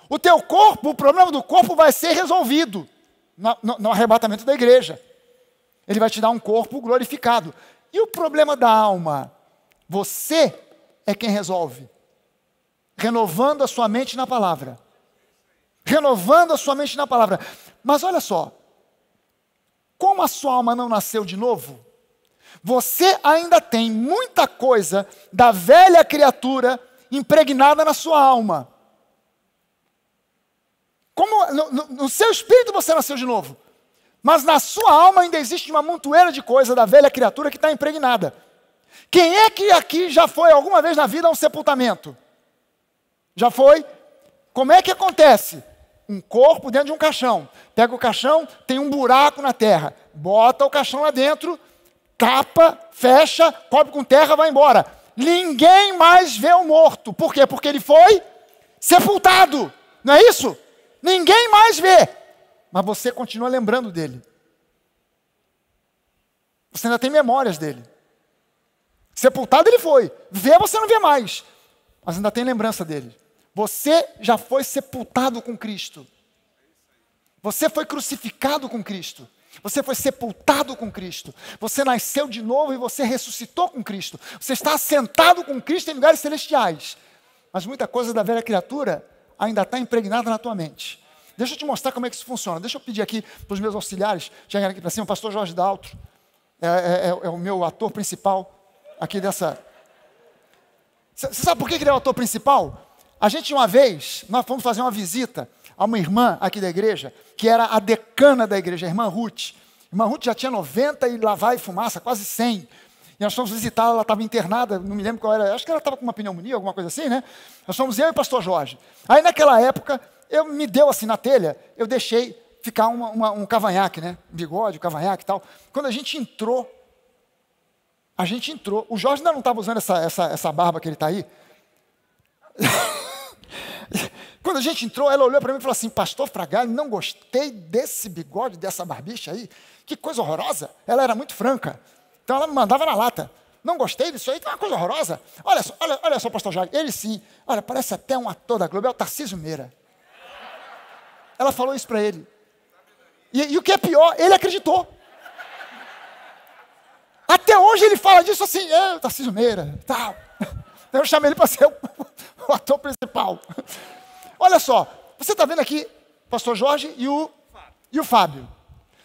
O teu corpo, o problema do corpo vai ser resolvido no arrebatamento da igreja. Ele vai te dar um corpo glorificado. E o problema da alma? Você é quem resolve. Renovando a sua mente na palavra. Renovando a sua mente na palavra. Mas olha só, como a sua alma não nasceu de novo, você ainda tem muita coisa da velha criatura impregnada na sua alma. Como no seu espírito você nasceu de novo, mas na sua alma ainda existe uma montoeira de coisa da velha criatura que está impregnada. Quem é que aqui já foi alguma vez na vida a um sepultamento? Já foi? Como é que acontece? Um corpo dentro de um caixão. Pega o caixão, tem um buraco na terra. Bota o caixão lá dentro, tapa, fecha, cobre com terra, vai embora. Ninguém mais vê o morto. Por quê? Porque ele foi sepultado. Não é isso? Ninguém mais vê. Mas você continua lembrando dele. Você ainda tem memórias dele. Sepultado ele foi. Vê você não vê mais. Mas ainda tem lembrança dele. Você já foi sepultado com Cristo. Você foi crucificado com Cristo. Você foi sepultado com Cristo. Você nasceu de novo e você ressuscitou com Cristo. Você está assentado com Cristo em lugares celestiais. Mas muita coisa da velha criatura ainda está impregnada na tua mente. Deixa eu te mostrar como é que isso funciona. Deixa eu pedir aqui para os meus auxiliares chegarem aqui para cima. O pastor Jorge Daltro é o meu ator principal aqui dessa... Você sabe por que ele é o ator principal? A gente uma vez, nós fomos fazer uma visita a uma irmã aqui da igreja, que era a decana da igreja, a irmã Ruth. A irmã Ruth já tinha 90 e lá vai fumaça, quase 100. E nós fomos visitá-la, ela estava internada, não me lembro qual era, acho que ela estava com uma pneumonia, alguma coisa assim, né? Nós fomos eu e o pastor Jorge. Aí naquela época, me deu assim na telha, eu deixei ficar um cavanhaque, né? Um bigode, um cavanhaque e tal. Quando a gente entrou, o Jorge ainda não estava usando essa barba que ele está aí. Quando a gente entrou, ela olhou para mim e falou assim: pastor Fragale, não gostei desse bigode, dessa barbicha aí, que coisa horrorosa. Ela era muito franca, então ela me mandava na lata. Não gostei disso aí, que é uma coisa horrorosa. Olha só, pastor Jorge, ele sim, olha, parece até um ator da Globo, é o Tarcísio Meira. Ela falou isso para ele. E o que é pior, ele acreditou. Até hoje ele fala disso assim: o Tarcísio Meira, tal. Então eu chamei ele para ser o ator principal. Olha só, você está vendo aqui o pastor Jorge e o Fábio.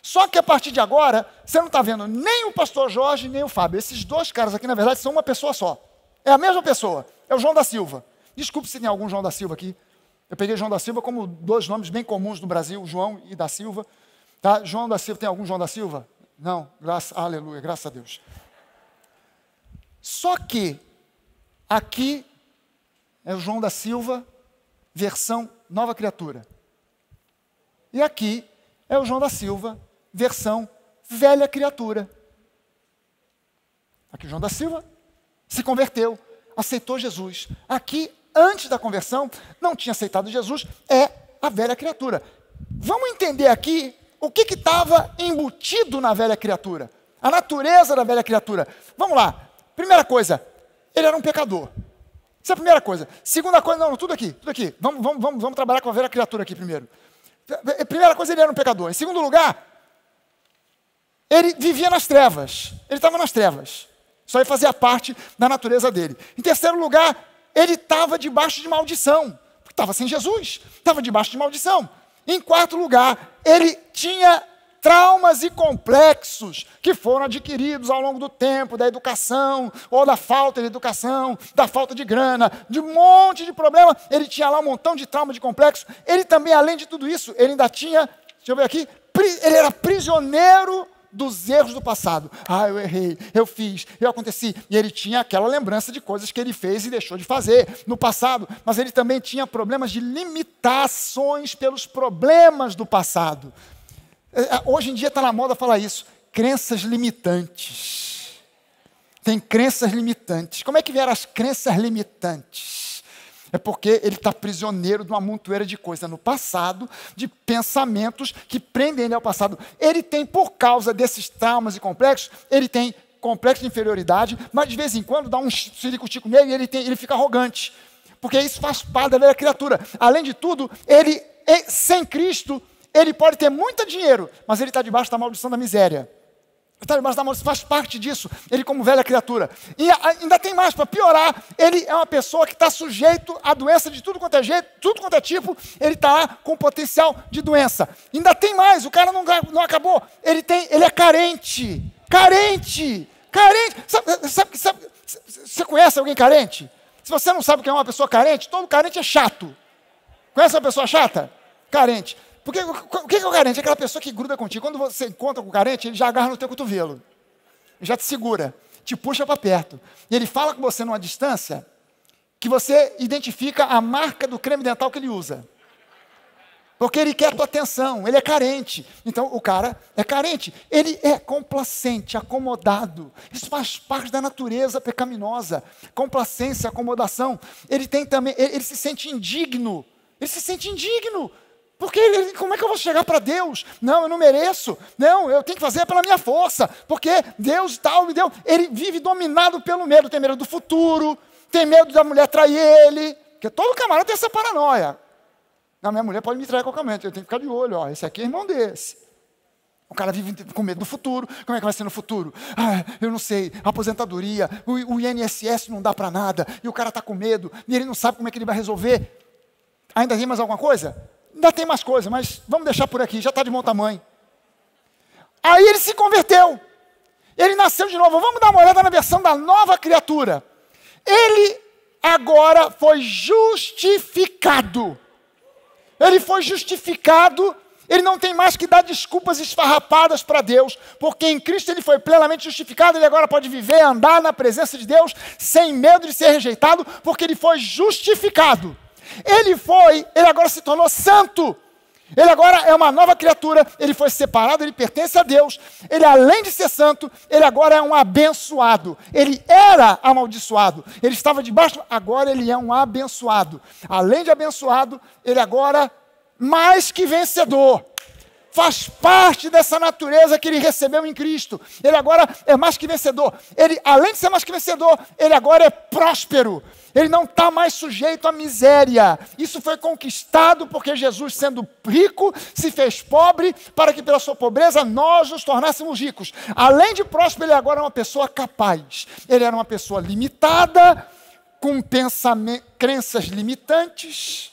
Só que a partir de agora, você não está vendo nem o pastor Jorge, nem o Fábio. Esses dois caras aqui, na verdade, são uma pessoa só. É a mesma pessoa, é o João da Silva. Desculpe se tem algum João da Silva aqui. Eu peguei João da Silva como dois nomes bem comuns no Brasil, João e da Silva. Tá? João da Silva, tem algum João da Silva? Não, aleluia, graças a Deus. Só que aqui é o João da Silva, versão nova criatura. E aqui é o João da Silva, versão velha criatura. Aqui o João da Silva se converteu, aceitou Jesus. Aqui, antes da conversão, não tinha aceitado Jesus, é a velha criatura. Vamos entender aqui o que estava embutido na velha criatura. A natureza da velha criatura. Vamos lá. Primeira coisa, ele era um pecador. Essa é a primeira coisa. Segunda coisa, não, tudo aqui. Vamos trabalhar com a velha criatura aqui primeiro. Primeira coisa, ele era um pecador. Em segundo lugar, ele vivia nas trevas. Ele estava nas trevas. Isso aí fazia parte da natureza dele. Em terceiro lugar, ele estava debaixo de maldição. Estava sem Jesus. Estava debaixo de maldição. Em quarto lugar, ele tinha traumas e complexos que foram adquiridos ao longo do tempo, da educação, ou da falta de educação, da falta de grana, de um monte de problema. Ele tinha lá um montão de trauma, de complexo. Ele também, além de tudo isso, ele ainda tinha, deixa eu ver aqui, ele era prisioneiro dos erros do passado. Ah, eu errei, eu fiz, eu aconteci. E ele tinha aquela lembrança de coisas que ele fez e deixou de fazer no passado. Mas ele também tinha problemas de limitações pelos problemas do passado. Hoje em dia está na moda falar isso. Crenças limitantes. Tem crenças limitantes. Como é que vieram as crenças limitantes? É porque ele está prisioneiro de uma montoeira de coisas no passado, de pensamentos que prendem ele ao passado. Ele tem, por causa desses traumas e complexos, ele tem complexo de inferioridade, mas de vez em quando dá um sirico-tico nele e ele fica arrogante. Porque isso faz parte da velha criatura. Além de tudo, ele, sem Cristo, ele pode ter muito dinheiro, mas ele está debaixo da maldição da miséria. Está debaixo da maldição, faz parte disso, ele como velha criatura. E ainda tem mais, para piorar, ele é uma pessoa que está sujeito a doença de tudo quanto é jeito, tudo quanto é tipo, ele está com potencial de doença. Ainda tem mais, o cara não acabou, ele é carente. Você conhece alguém carente? Se você não sabe o que é uma pessoa carente, todo carente é chato. Conhece uma pessoa chata? Carente. Porque o que é o carente? É aquela pessoa que gruda contigo. Quando você encontra com o carente, ele já agarra no teu cotovelo. Ele já te segura, te puxa para perto. E ele fala com você numa distância que você identifica a marca do creme dental que ele usa. Porque ele quer a tua atenção, ele é carente. Então o cara é carente. Ele é complacente, acomodado. Isso faz parte da natureza pecaminosa. Complacência, acomodação. Ele tem também, ele se sente indigno. Ele se sente indigno. Porque como é que eu vou chegar para Deus? Não, eu não mereço. Não, eu tenho que fazer pela minha força. Porque Deus tal me deu. Ele vive dominado pelo medo. Tem medo do futuro. Tem medo da mulher trair ele. Porque todo camarada tem essa paranoia. Não, minha mulher pode me trair a qualquer momento. Eu tenho que ficar de olho. Ó, esse aqui é irmão desse. O cara vive com medo do futuro. Como é que vai ser no futuro? Ah, eu não sei. Aposentadoria. O INSS não dá para nada. E o cara está com medo. E ele não sabe como é que ele vai resolver. Ainda tem mais alguma coisa? Ainda tem mais coisa, mas vamos deixar por aqui, já está de bom tamanho. Aí ele se converteu. Ele nasceu de novo. Vamos dar uma olhada na versão da nova criatura. Ele agora foi justificado. Ele foi justificado. Ele não tem mais que dar desculpas esfarrapadas para Deus, porque em Cristo ele foi plenamente justificado. Ele agora pode viver, andar na presença de Deus, sem medo de ser rejeitado, porque ele foi justificado. Ele agora se tornou santo. Ele agora é uma nova criatura. Ele foi separado, ele pertence a Deus. Ele, além de ser santo, ele agora é um abençoado. Ele era amaldiçoado. Ele estava debaixo, agora ele é um abençoado. Além de abençoado, ele agora mais que vencedor. Faz parte dessa natureza que ele recebeu em Cristo. Ele agora é mais que vencedor. Ele, além de ser mais que vencedor, ele agora é próspero. Ele não está mais sujeito à miséria. Isso foi conquistado porque Jesus, sendo rico, se fez pobre para que pela sua pobreza nós nos tornássemos ricos. Além de próspero, ele agora é uma pessoa capaz. Ele era uma pessoa limitada, com crenças limitantes.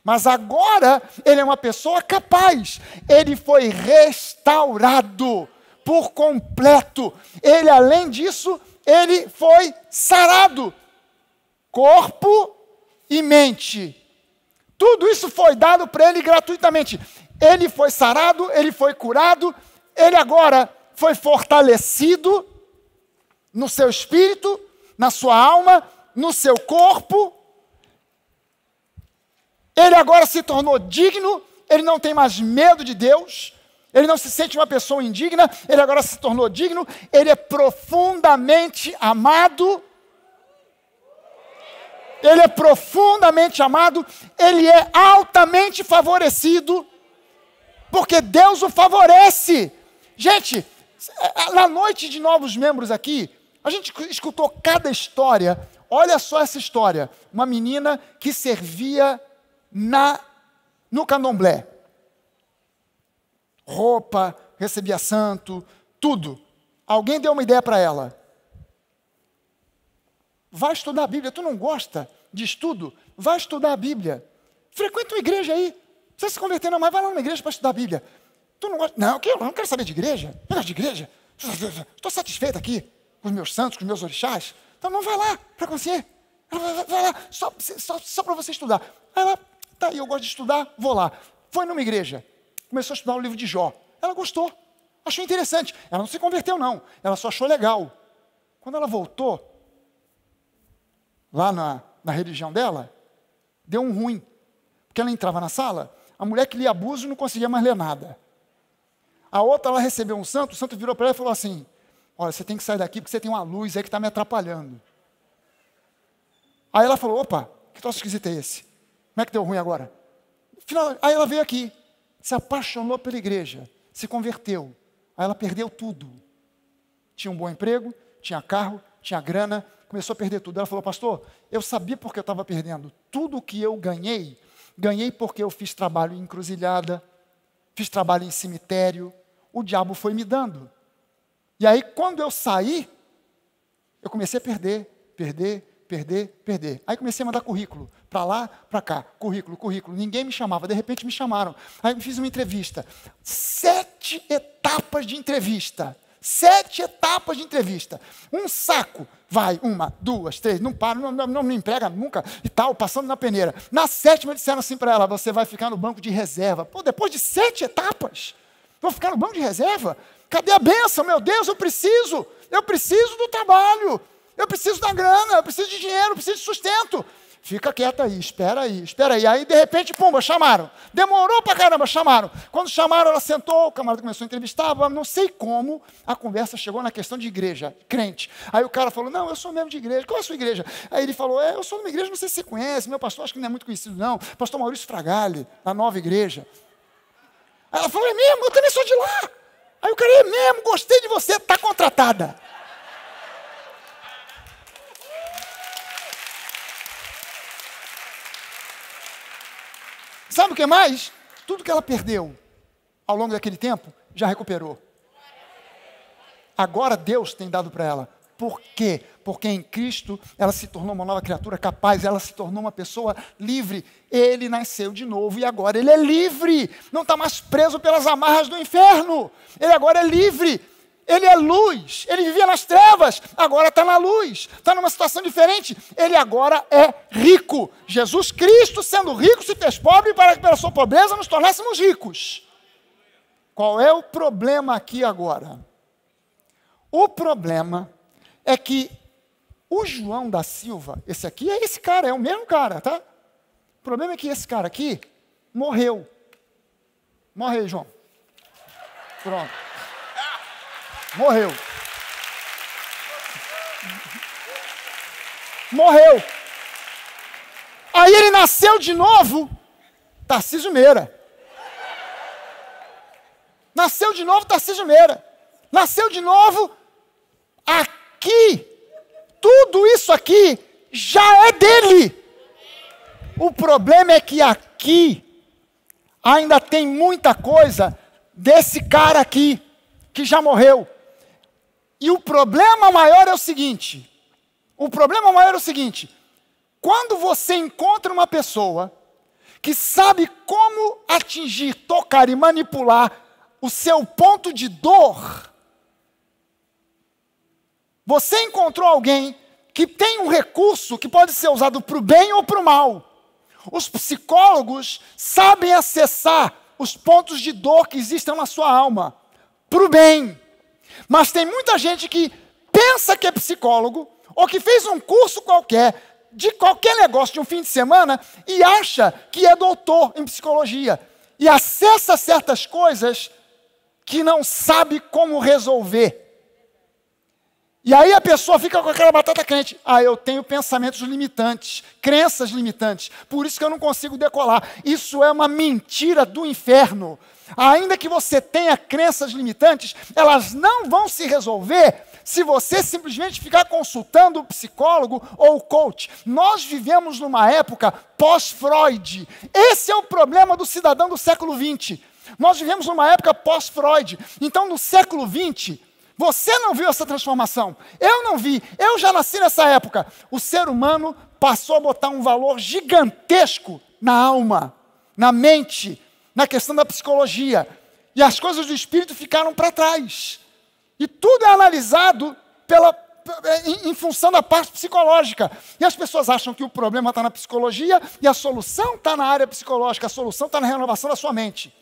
Mas agora ele é uma pessoa capaz. Ele foi restaurado por completo. Ele, além disso, ele foi sarado. Corpo e mente. Tudo isso foi dado para ele gratuitamente. Ele foi sarado, ele foi curado, ele agora foi fortalecido no seu espírito, na sua alma, no seu corpo. Ele agora se tornou digno, ele não tem mais medo de Deus, ele não se sente uma pessoa indigna, ele agora se tornou digno, ele é profundamente amado. Ele é profundamente amado, ele é altamente favorecido, porque Deus o favorece. Gente, na noite de novos membros aqui, a gente escutou cada história. Olha só essa história. Uma menina que servia no candomblé. Roupa, recebia santo, tudo. Alguém deu uma ideia para ela. Vai estudar a Bíblia. Tu não gosta de estudo? Vai estudar a Bíblia. Frequenta uma igreja aí. Não precisa se converter não, mas vai lá numa igreja para estudar a Bíblia. Tu não gosta? Não, eu não quero saber de igreja. Eu gosto de igreja. Estou satisfeito aqui com os meus santos, com os meus orixás. Então não vai lá para você. Vai lá, só para você estudar. Aí ela, tá aí, eu gosto de estudar, vou lá. Foi numa igreja, começou a estudar o livro de Jó. Ela gostou, achou interessante. Ela não se converteu, não. Ela só achou legal. Quando ela voltou, lá na religião dela, deu um ruim. Porque ela entrava na sala, a mulher que lia abuso não conseguia mais ler nada. A outra, ela recebeu um santo, o santo virou para ela e falou assim, olha, você tem que sair daqui porque você tem uma luz aí que está me atrapalhando. Aí ela falou, opa, que troço esquisito é esse? Como é que deu ruim agora? Aí ela veio aqui, se apaixonou pela igreja, se converteu. Aí ela perdeu tudo. Tinha um bom emprego, tinha carro, tinha grana, começou a perder tudo. Ela falou, pastor, eu sabia porque eu estava perdendo. Tudo que eu ganhei porque eu fiz trabalho em encruzilhada, fiz trabalho em cemitério, o diabo foi me dando. E aí, quando eu saí, eu comecei a perder. Aí comecei a mandar currículo, para lá, para cá, currículo. Ninguém me chamava, de repente me chamaram. Aí eu fiz uma entrevista. 7 etapas de entrevista. 7 etapas de entrevista. Um saco. Vai, 1, 2, 3, não para, não me emprega nunca e tal, passando na peneira. Na 7ª disseram assim para ela, você vai ficar no banco de reserva. Pô, depois de 7 etapas, vou ficar no banco de reserva? Cadê a bênção? Meu Deus, eu preciso do trabalho, eu preciso da grana, eu preciso de dinheiro, eu preciso de sustento. Fica quieta aí, espera aí. Aí, de repente, pumba, chamaram. Demorou pra caramba, chamaram. Quando chamaram, ela sentou, o camarada começou a entrevistar, não sei como, a conversa chegou na questão de igreja, crente. Aí o cara falou, não, eu sou mesmo de igreja. Qual é a sua igreja? Aí ele falou, eu sou numa igreja, não sei se você conhece, meu pastor acho que não é muito conhecido não, pastor Maurício Fragale, da Nova Igreja. Aí ela falou, é mesmo? Eu também sou de lá. Aí o cara, é mesmo, gostei de você, está contratada. Sabe o que mais? Tudo que ela perdeu ao longo daquele tempo, já recuperou. Agora Deus tem dado para ela. Por quê? Porque em Cristo ela se tornou uma nova criatura capaz, ela se tornou uma pessoa livre. Ele nasceu de novo e agora ele é livre. Não está mais preso pelas amarras do inferno. Ele agora é livre. Ele é luz, ele vivia nas trevas, agora está na luz, está numa situação diferente, ele agora é rico. Jesus Cristo, sendo rico, se fez pobre para que pela sua pobreza nos tornássemos ricos. Qual é o problema aqui agora? O problema é que o João da Silva, esse aqui é esse cara, é o mesmo cara, tá? O problema é que esse cara aqui morreu. Morre aí, João. Pronto. Morreu. Aí ele nasceu de novo, Tarcísio Meira. Nasceu de novo, aqui. Tudo isso aqui já é dele. O problema é que aqui ainda tem muita coisa desse cara aqui, que já morreu. E o problema maior é o seguinte, quando você encontra uma pessoa que sabe como atingir, tocar e manipular o seu ponto de dor, você encontrou alguém que tem um recurso que pode ser usado para o bem ou para o mal. Os psicólogos sabem acessar os pontos de dor que existem na sua alma, para o bem. Mas tem muita gente que pensa que é psicólogo, ou que fez um curso qualquer, de qualquer negócio de um fim de semana, e acha que é doutor em psicologia. E acessa certas coisas que não sabe como resolver. E aí a pessoa fica com aquela batata quente. Eu tenho pensamentos limitantes, crenças limitantes, por isso que eu não consigo decolar. Isso é uma mentira do inferno. Ainda que você tenha crenças limitantes, elas não vão se resolver se você simplesmente ficar consultando o psicólogo ou o coach. Nós vivemos numa época pós-Freud. Esse é o problema do cidadão do século XX. Nós vivemos numa época pós-Freud. Então, no século XX, você não viu essa transformação. Eu não vi. Eu já nasci nessa época. O ser humano passou a botar um valor gigantesco na alma, na mente, na questão da psicologia. E as coisas do Espírito ficaram para trás. E tudo é analisado em função da parte psicológica. E as pessoas acham que o problema está na psicologia e a solução está na área psicológica, a solução está na renovação da sua mente.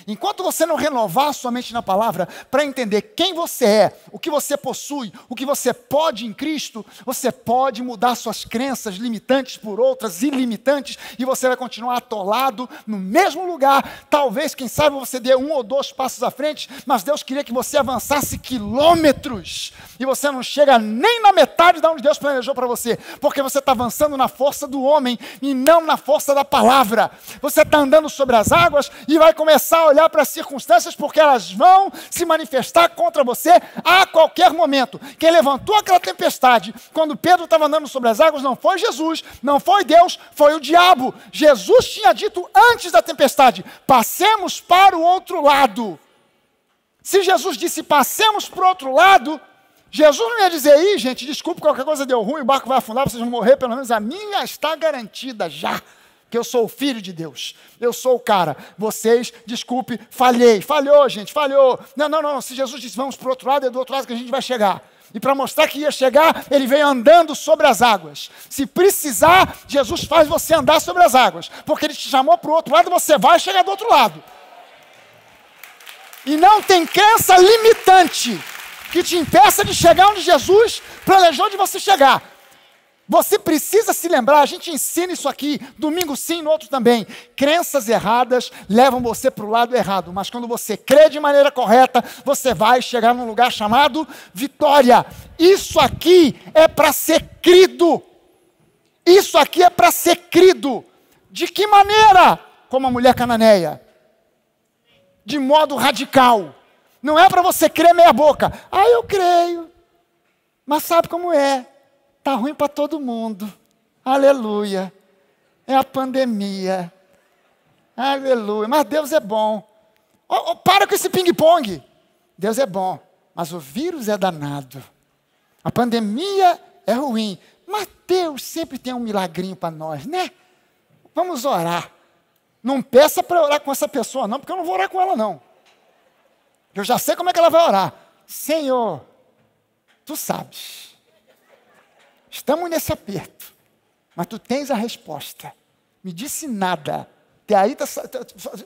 Enquanto você não renovar a sua mente na palavra, para entender quem você é, o que você possui, o que você pode em Cristo, você pode mudar suas crenças limitantes por outras ilimitantes, e você vai continuar atolado no mesmo lugar. Talvez, quem sabe, você dê 1 ou 2 passos à frente, mas Deus queria que você avançasse quilômetros, e você não chega nem na metade de onde Deus planejou para você, porque você está avançando na força do homem, e não na força da palavra. Você está andando sobre as águas, e vai começar a olhar para as circunstâncias, porque elas vão se manifestar contra você a qualquer momento. Quem levantou aquela tempestade, quando Pedro estava andando sobre as águas, não foi Jesus, não foi Deus, foi o diabo. Jesus tinha dito antes da tempestade: passemos para o outro lado. Se Jesus disse passemos para o outro lado, Jesus não ia dizer: aí, gente, desculpe, qualquer coisa deu ruim, o barco vai afundar, vocês vão morrer, pelo menos a minha está garantida já. Que eu sou o filho de Deus, eu sou o cara, vocês, desculpe, falhou, gente, falhou. Não, se Jesus disse vamos para o outro lado, é do outro lado que a gente vai chegar. E para mostrar que ia chegar, ele veio andando sobre as águas. Se precisar, Jesus faz você andar sobre as águas, porque ele te chamou para o outro lado, você vai chegar do outro lado. E não tem crença limitante que te impeça de chegar onde Jesus planejou de você chegar. Você precisa se lembrar, a gente ensina isso aqui, domingo sim, no outro também. Crenças erradas levam você para o lado errado, mas quando você crê de maneira correta, você vai chegar num lugar chamado vitória. Isso aqui é para ser crido. Isso aqui é para ser crido. De que maneira? Como a mulher cananeia. De modo radical. Não é para você crer meia boca. Eu creio, mas sabe como é? Está ruim para todo mundo. Aleluia. É a pandemia. Aleluia. Mas Deus é bom. Para com esse ping-pong. Deus é bom. Mas o vírus é danado. A pandemia é ruim. Mas Deus sempre tem um milagrinho para nós, né? Vamos orar. Não peça para orar com essa pessoa, não, porque eu não vou orar com ela, não. Eu já sei como é que ela vai orar. Senhor, tu sabes. Estamos nesse aperto, mas tu tens a resposta. Me disse nada. Até aí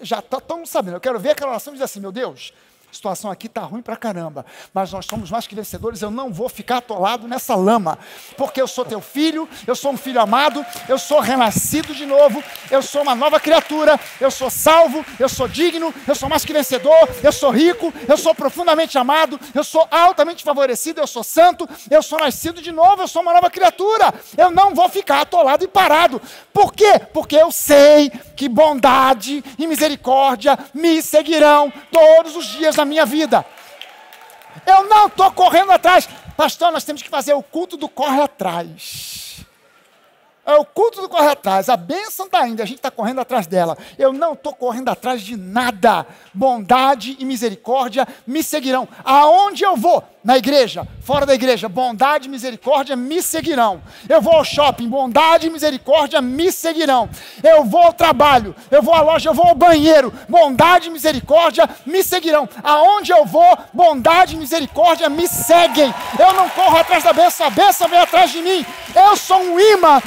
já está todo mundo sabendo. Eu quero ver aquela oração e dizer assim: meu Deus, a situação aqui está ruim pra caramba, mas nós somos mais que vencedores. Eu não vou ficar atolado nessa lama, porque eu sou teu filho, eu sou um filho amado, eu sou renascido de novo, eu sou uma nova criatura, eu sou salvo, eu sou digno, eu sou mais que vencedor, eu sou rico, eu sou profundamente amado, eu sou altamente favorecido, eu sou santo, eu sou nascido de novo, eu sou uma nova criatura. Eu não vou ficar atolado e parado. Por quê? Porque eu sei que bondade e misericórdia me seguirão todos os dias na minha vida. Eu não estou correndo atrás. Pastor, nós temos que fazer o culto do corre atrás. É o culto do corre atrás. A bênção está indo, a gente está correndo atrás dela. Eu não estou correndo atrás de nada. Bondade e misericórdia me seguirão. Aonde eu vou? Na igreja, fora da igreja, bondade e misericórdia me seguirão. Eu vou ao shopping, bondade e misericórdia me seguirão. Eu vou ao trabalho, eu vou à loja, eu vou ao banheiro, bondade e misericórdia me seguirão. Aonde eu vou, bondade e misericórdia me seguem. Eu não corro atrás da bênção, a bênção vem atrás de mim. Eu sou um imã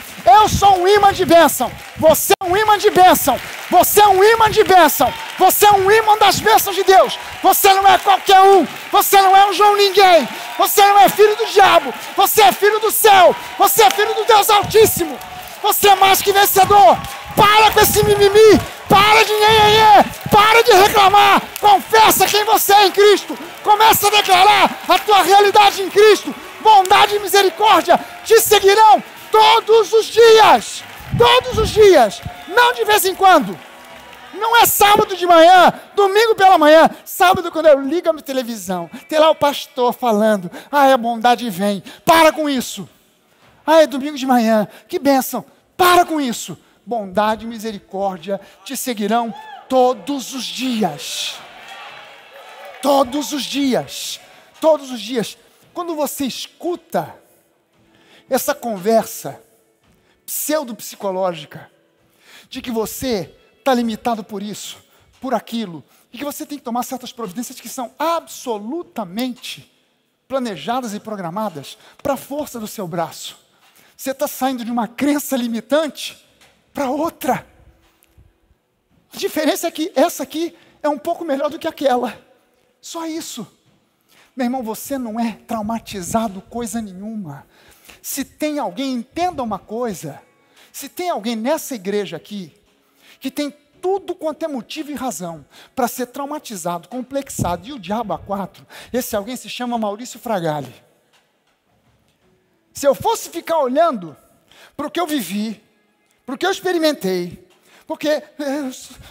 de bênção. Você é um imã de bênção. Você é um imã de bênção. Você é um imã das bênçãos de Deus. Você não é qualquer um. Você não é um João Ninguém. Você não é filho do diabo. Você é filho do céu. Você é filho do Deus Altíssimo. Você é mais que vencedor. Para com esse mimimi. Para de nhenhenhê. Para de reclamar. Confessa quem você é em Cristo. Começa a declarar a tua realidade em Cristo. Bondade e misericórdia te seguirão todos os dias. Todos os dias. Não de vez em quando. Não é sábado de manhã, domingo pela manhã, sábado quando eu ligo a minha televisão, tem lá o pastor falando: a bondade vem. Para com isso. É domingo de manhã, que bênção. Para com isso. Bondade e misericórdia te seguirão todos os dias. Todos os dias. Todos os dias. Quando você escuta essa conversa pseudo-psicológica, de que você está limitado por isso, por aquilo, e que você tem que tomar certas providências que são absolutamente planejadas e programadas para a força do seu braço. Você está saindo de uma crença limitante para outra. A diferença é que essa aqui é um pouco melhor do que aquela. Só isso. Meu irmão, você não é traumatizado coisa nenhuma. Se tem alguém, entenda uma coisa, se tem alguém nessa igreja aqui, que tem tudo quanto é motivo e razão para ser traumatizado, complexado, e o diabo a quatro, esse alguém se chama Maurício Fragale. Se eu fosse ficar olhando para o que eu vivi, para o que eu experimentei, porque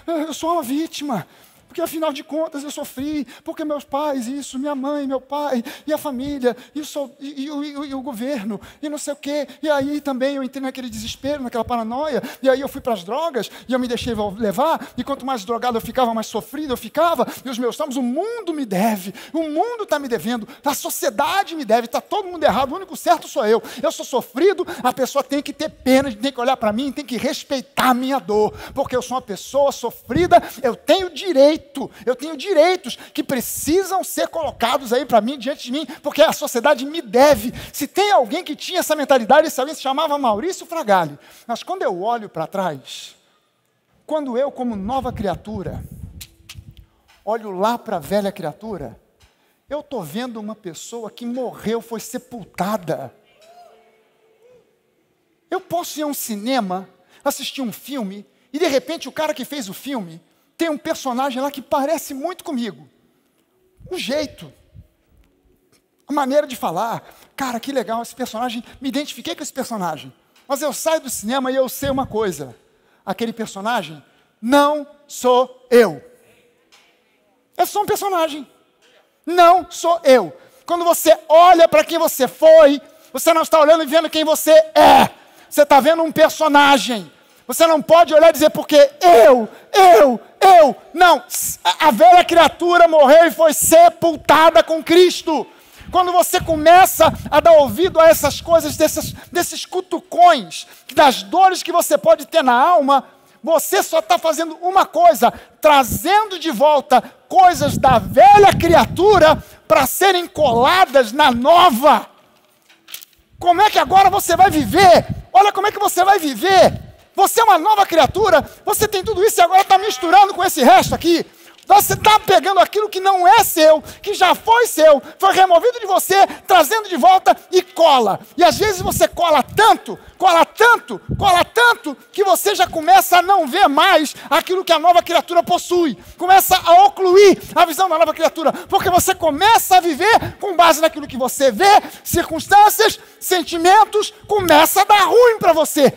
eu sou uma vítima, porque afinal de contas eu sofri, porque meus pais, isso, minha mãe, meu pai, e a família, e o governo, e não sei o quê, e aí também eu entrei naquele desespero, naquela paranoia, e aí eu fui para as drogas, e eu me deixei levar, e quanto mais drogado eu ficava, mais sofrido eu ficava, e os meus traumas, o mundo me deve, o mundo está me devendo, a sociedade me deve, está todo mundo errado, o único certo sou eu sou sofrido, a pessoa tem que ter pena, tem que olhar para mim, tem que respeitar a minha dor, porque eu sou uma pessoa sofrida, eu tenho direitos que precisam ser colocados aí para mim, diante de mim, porque a sociedade me deve. Se tem alguém que tinha essa mentalidade, esse alguém se chamava Maurício Fragale. Mas quando eu olho para trás, quando eu, como nova criatura, olho lá para a velha criatura, eu estou vendo uma pessoa que morreu, foi sepultada. Eu posso ir a um cinema, assistir um filme, e de repente o cara que fez o filme tem um personagem lá que parece muito comigo. O jeito, a maneira de falar. Cara, que legal esse personagem, me identifiquei com esse personagem. Mas eu saio do cinema e eu sei uma coisa. Aquele personagem não sou eu. É só um personagem. Não sou eu. Quando você olha para quem você foi, você não está olhando e vendo quem você é. Você está vendo um personagem. Você não pode olhar e dizer, porque eu. Não, a velha criatura morreu e foi sepultada com Cristo. Quando você começa a dar ouvido a essas coisas, desses cutucões, das dores que você pode ter na alma, você só está fazendo uma coisa, trazendo de volta coisas da velha criatura para serem coladas na nova. Como é que agora você vai viver? Olha como é que você vai viver. Você é uma nova criatura, você tem tudo isso e agora está misturando com esse resto aqui. Você está pegando aquilo que não é seu, que já foi seu, foi removido de você, trazendo de volta e cola. E às vezes você cola tanto, que você já começa a não ver mais aquilo que a nova criatura possui. Começa a ocluir a visão da nova criatura, porque você começa a viver com base naquilo que você vê, circunstâncias, sentimentos, começa a dar ruim para você.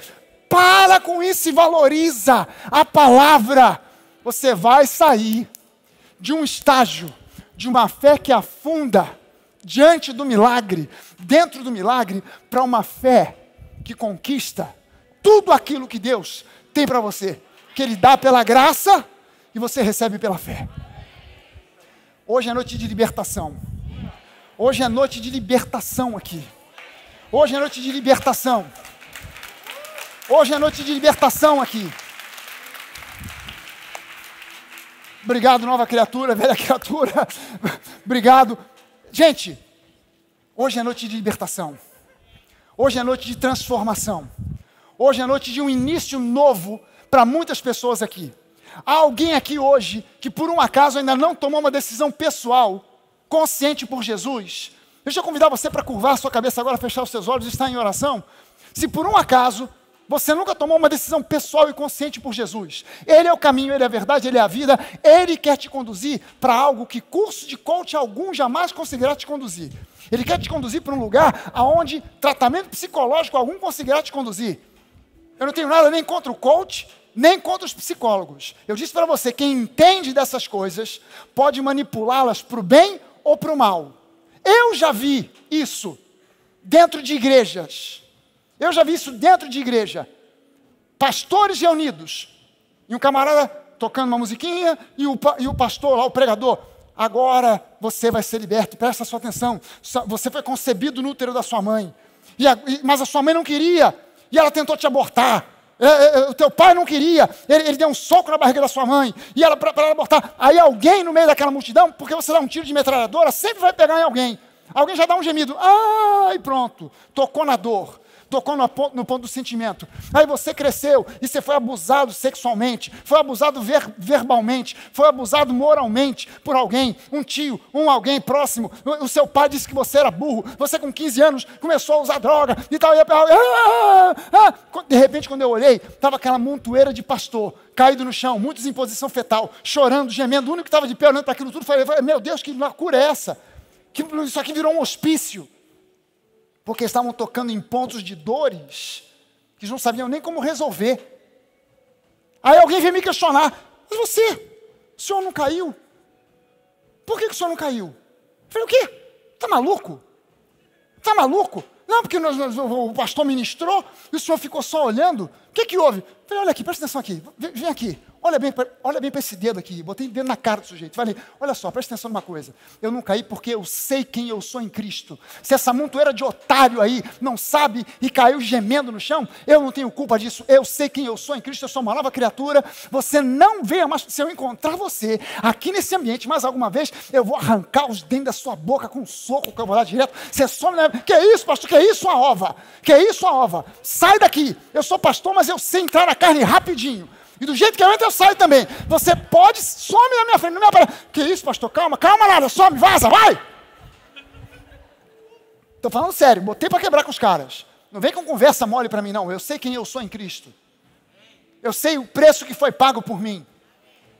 Para com isso e valoriza a palavra. Você vai sair de um estágio, de uma fé que afunda diante do milagre, dentro do milagre, para uma fé que conquista tudo aquilo que Deus tem para você, que Ele dá pela graça e você recebe pela fé. Hoje é noite de libertação. Hoje é noite de libertação aqui. Hoje é noite de libertação. Hoje é noite de libertação aqui. Obrigado, nova criatura, velha criatura. Obrigado. Gente, hoje é noite de libertação. Hoje é noite de transformação. Hoje é noite de um início novo para muitas pessoas aqui. Há alguém aqui hoje que por um acaso ainda não tomou uma decisão pessoal, consciente por Jesus. Deixa eu convidar você para curvar a sua cabeça agora, fechar os seus olhos e estar em oração. Se por um acaso você nunca tomou uma decisão pessoal e consciente por Jesus, Ele é o caminho, Ele é a verdade, Ele é a vida, Ele quer te conduzir para algo que curso de coach algum jamais conseguirá te conduzir. Ele quer te conduzir para um lugar aonde tratamento psicológico algum conseguirá te conduzir. Eu não tenho nada nem contra o coach, nem contra os psicólogos. Eu disse para você, quem entende dessas coisas pode manipulá-las para o bem ou para o mal. Eu já vi isso dentro de igrejas. Eu já vi isso dentro de igreja. Pastores reunidos. E um camarada tocando uma musiquinha e o pastor lá, o pregador. Agora você vai ser liberto, presta a sua atenção. Você foi concebido no útero da sua mãe. Mas a sua mãe não queria. E ela tentou te abortar. O teu pai não queria, ele deu um soco na barriga da sua mãe, e ela para ela abortar. Aí alguém no meio daquela multidão, porque você dá um tiro de metralhadora, sempre vai pegar em alguém. Alguém já dá um gemido, e pronto, tocou na dor. Tocou no ponto do sentimento. Aí você cresceu e você foi abusado sexualmente, foi abusado verbalmente, foi abusado moralmente por alguém, um tio, alguém próximo. O seu pai disse que você era burro. Você com 15 anos começou a usar droga e tal. De repente, quando eu olhei, estava aquela montoeira de pastor caído no chão, muitos em posição fetal, chorando, gemendo. O único que estava de pé olhando para aquilo tudo, falei, meu Deus, que loucura é essa? Isso aqui virou um hospício. Porque estavam tocando em pontos de dores que não sabiam nem como resolver. Aí alguém veio me questionar, mas o senhor não caiu? Por que o senhor não caiu? Eu falei, o quê? Está maluco? Está maluco? Não, porque o pastor ministrou e o senhor ficou só olhando. O que houve? Eu falei, olha aqui, presta atenção aqui, vem aqui. Olha bem para esse dedo aqui, botei o dedo na cara do sujeito. Falei, olha só, presta atenção numa coisa. Eu não caí porque eu sei quem eu sou em Cristo. Se essa montoeira de otário aí não sabe e caiu gemendo no chão, eu não tenho culpa disso. Eu sei quem eu sou em Cristo, eu sou uma nova criatura. Você não venha mais, se eu encontrar você aqui nesse ambiente mais alguma vez, eu vou arrancar os dentes da sua boca com um soco que eu vou lá direto. Você some, que é isso, pastor? Que é isso, a ova? Que é isso, a ova? Sai daqui. Eu sou pastor, mas eu sei entrar na carne rapidinho. E do jeito que eu entro, eu saio também. Você pode, some na minha frente, não me aparece. Que isso, pastor? Calma nada, some, vaza, vai! Estou falando sério, botei para quebrar com os caras. Não vem com conversa mole para mim, não. Eu sei quem eu sou em Cristo. Eu sei o preço que foi pago por mim.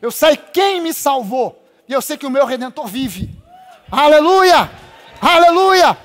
Eu sei quem me salvou. E eu sei que o meu Redentor vive. Aleluia! Aleluia!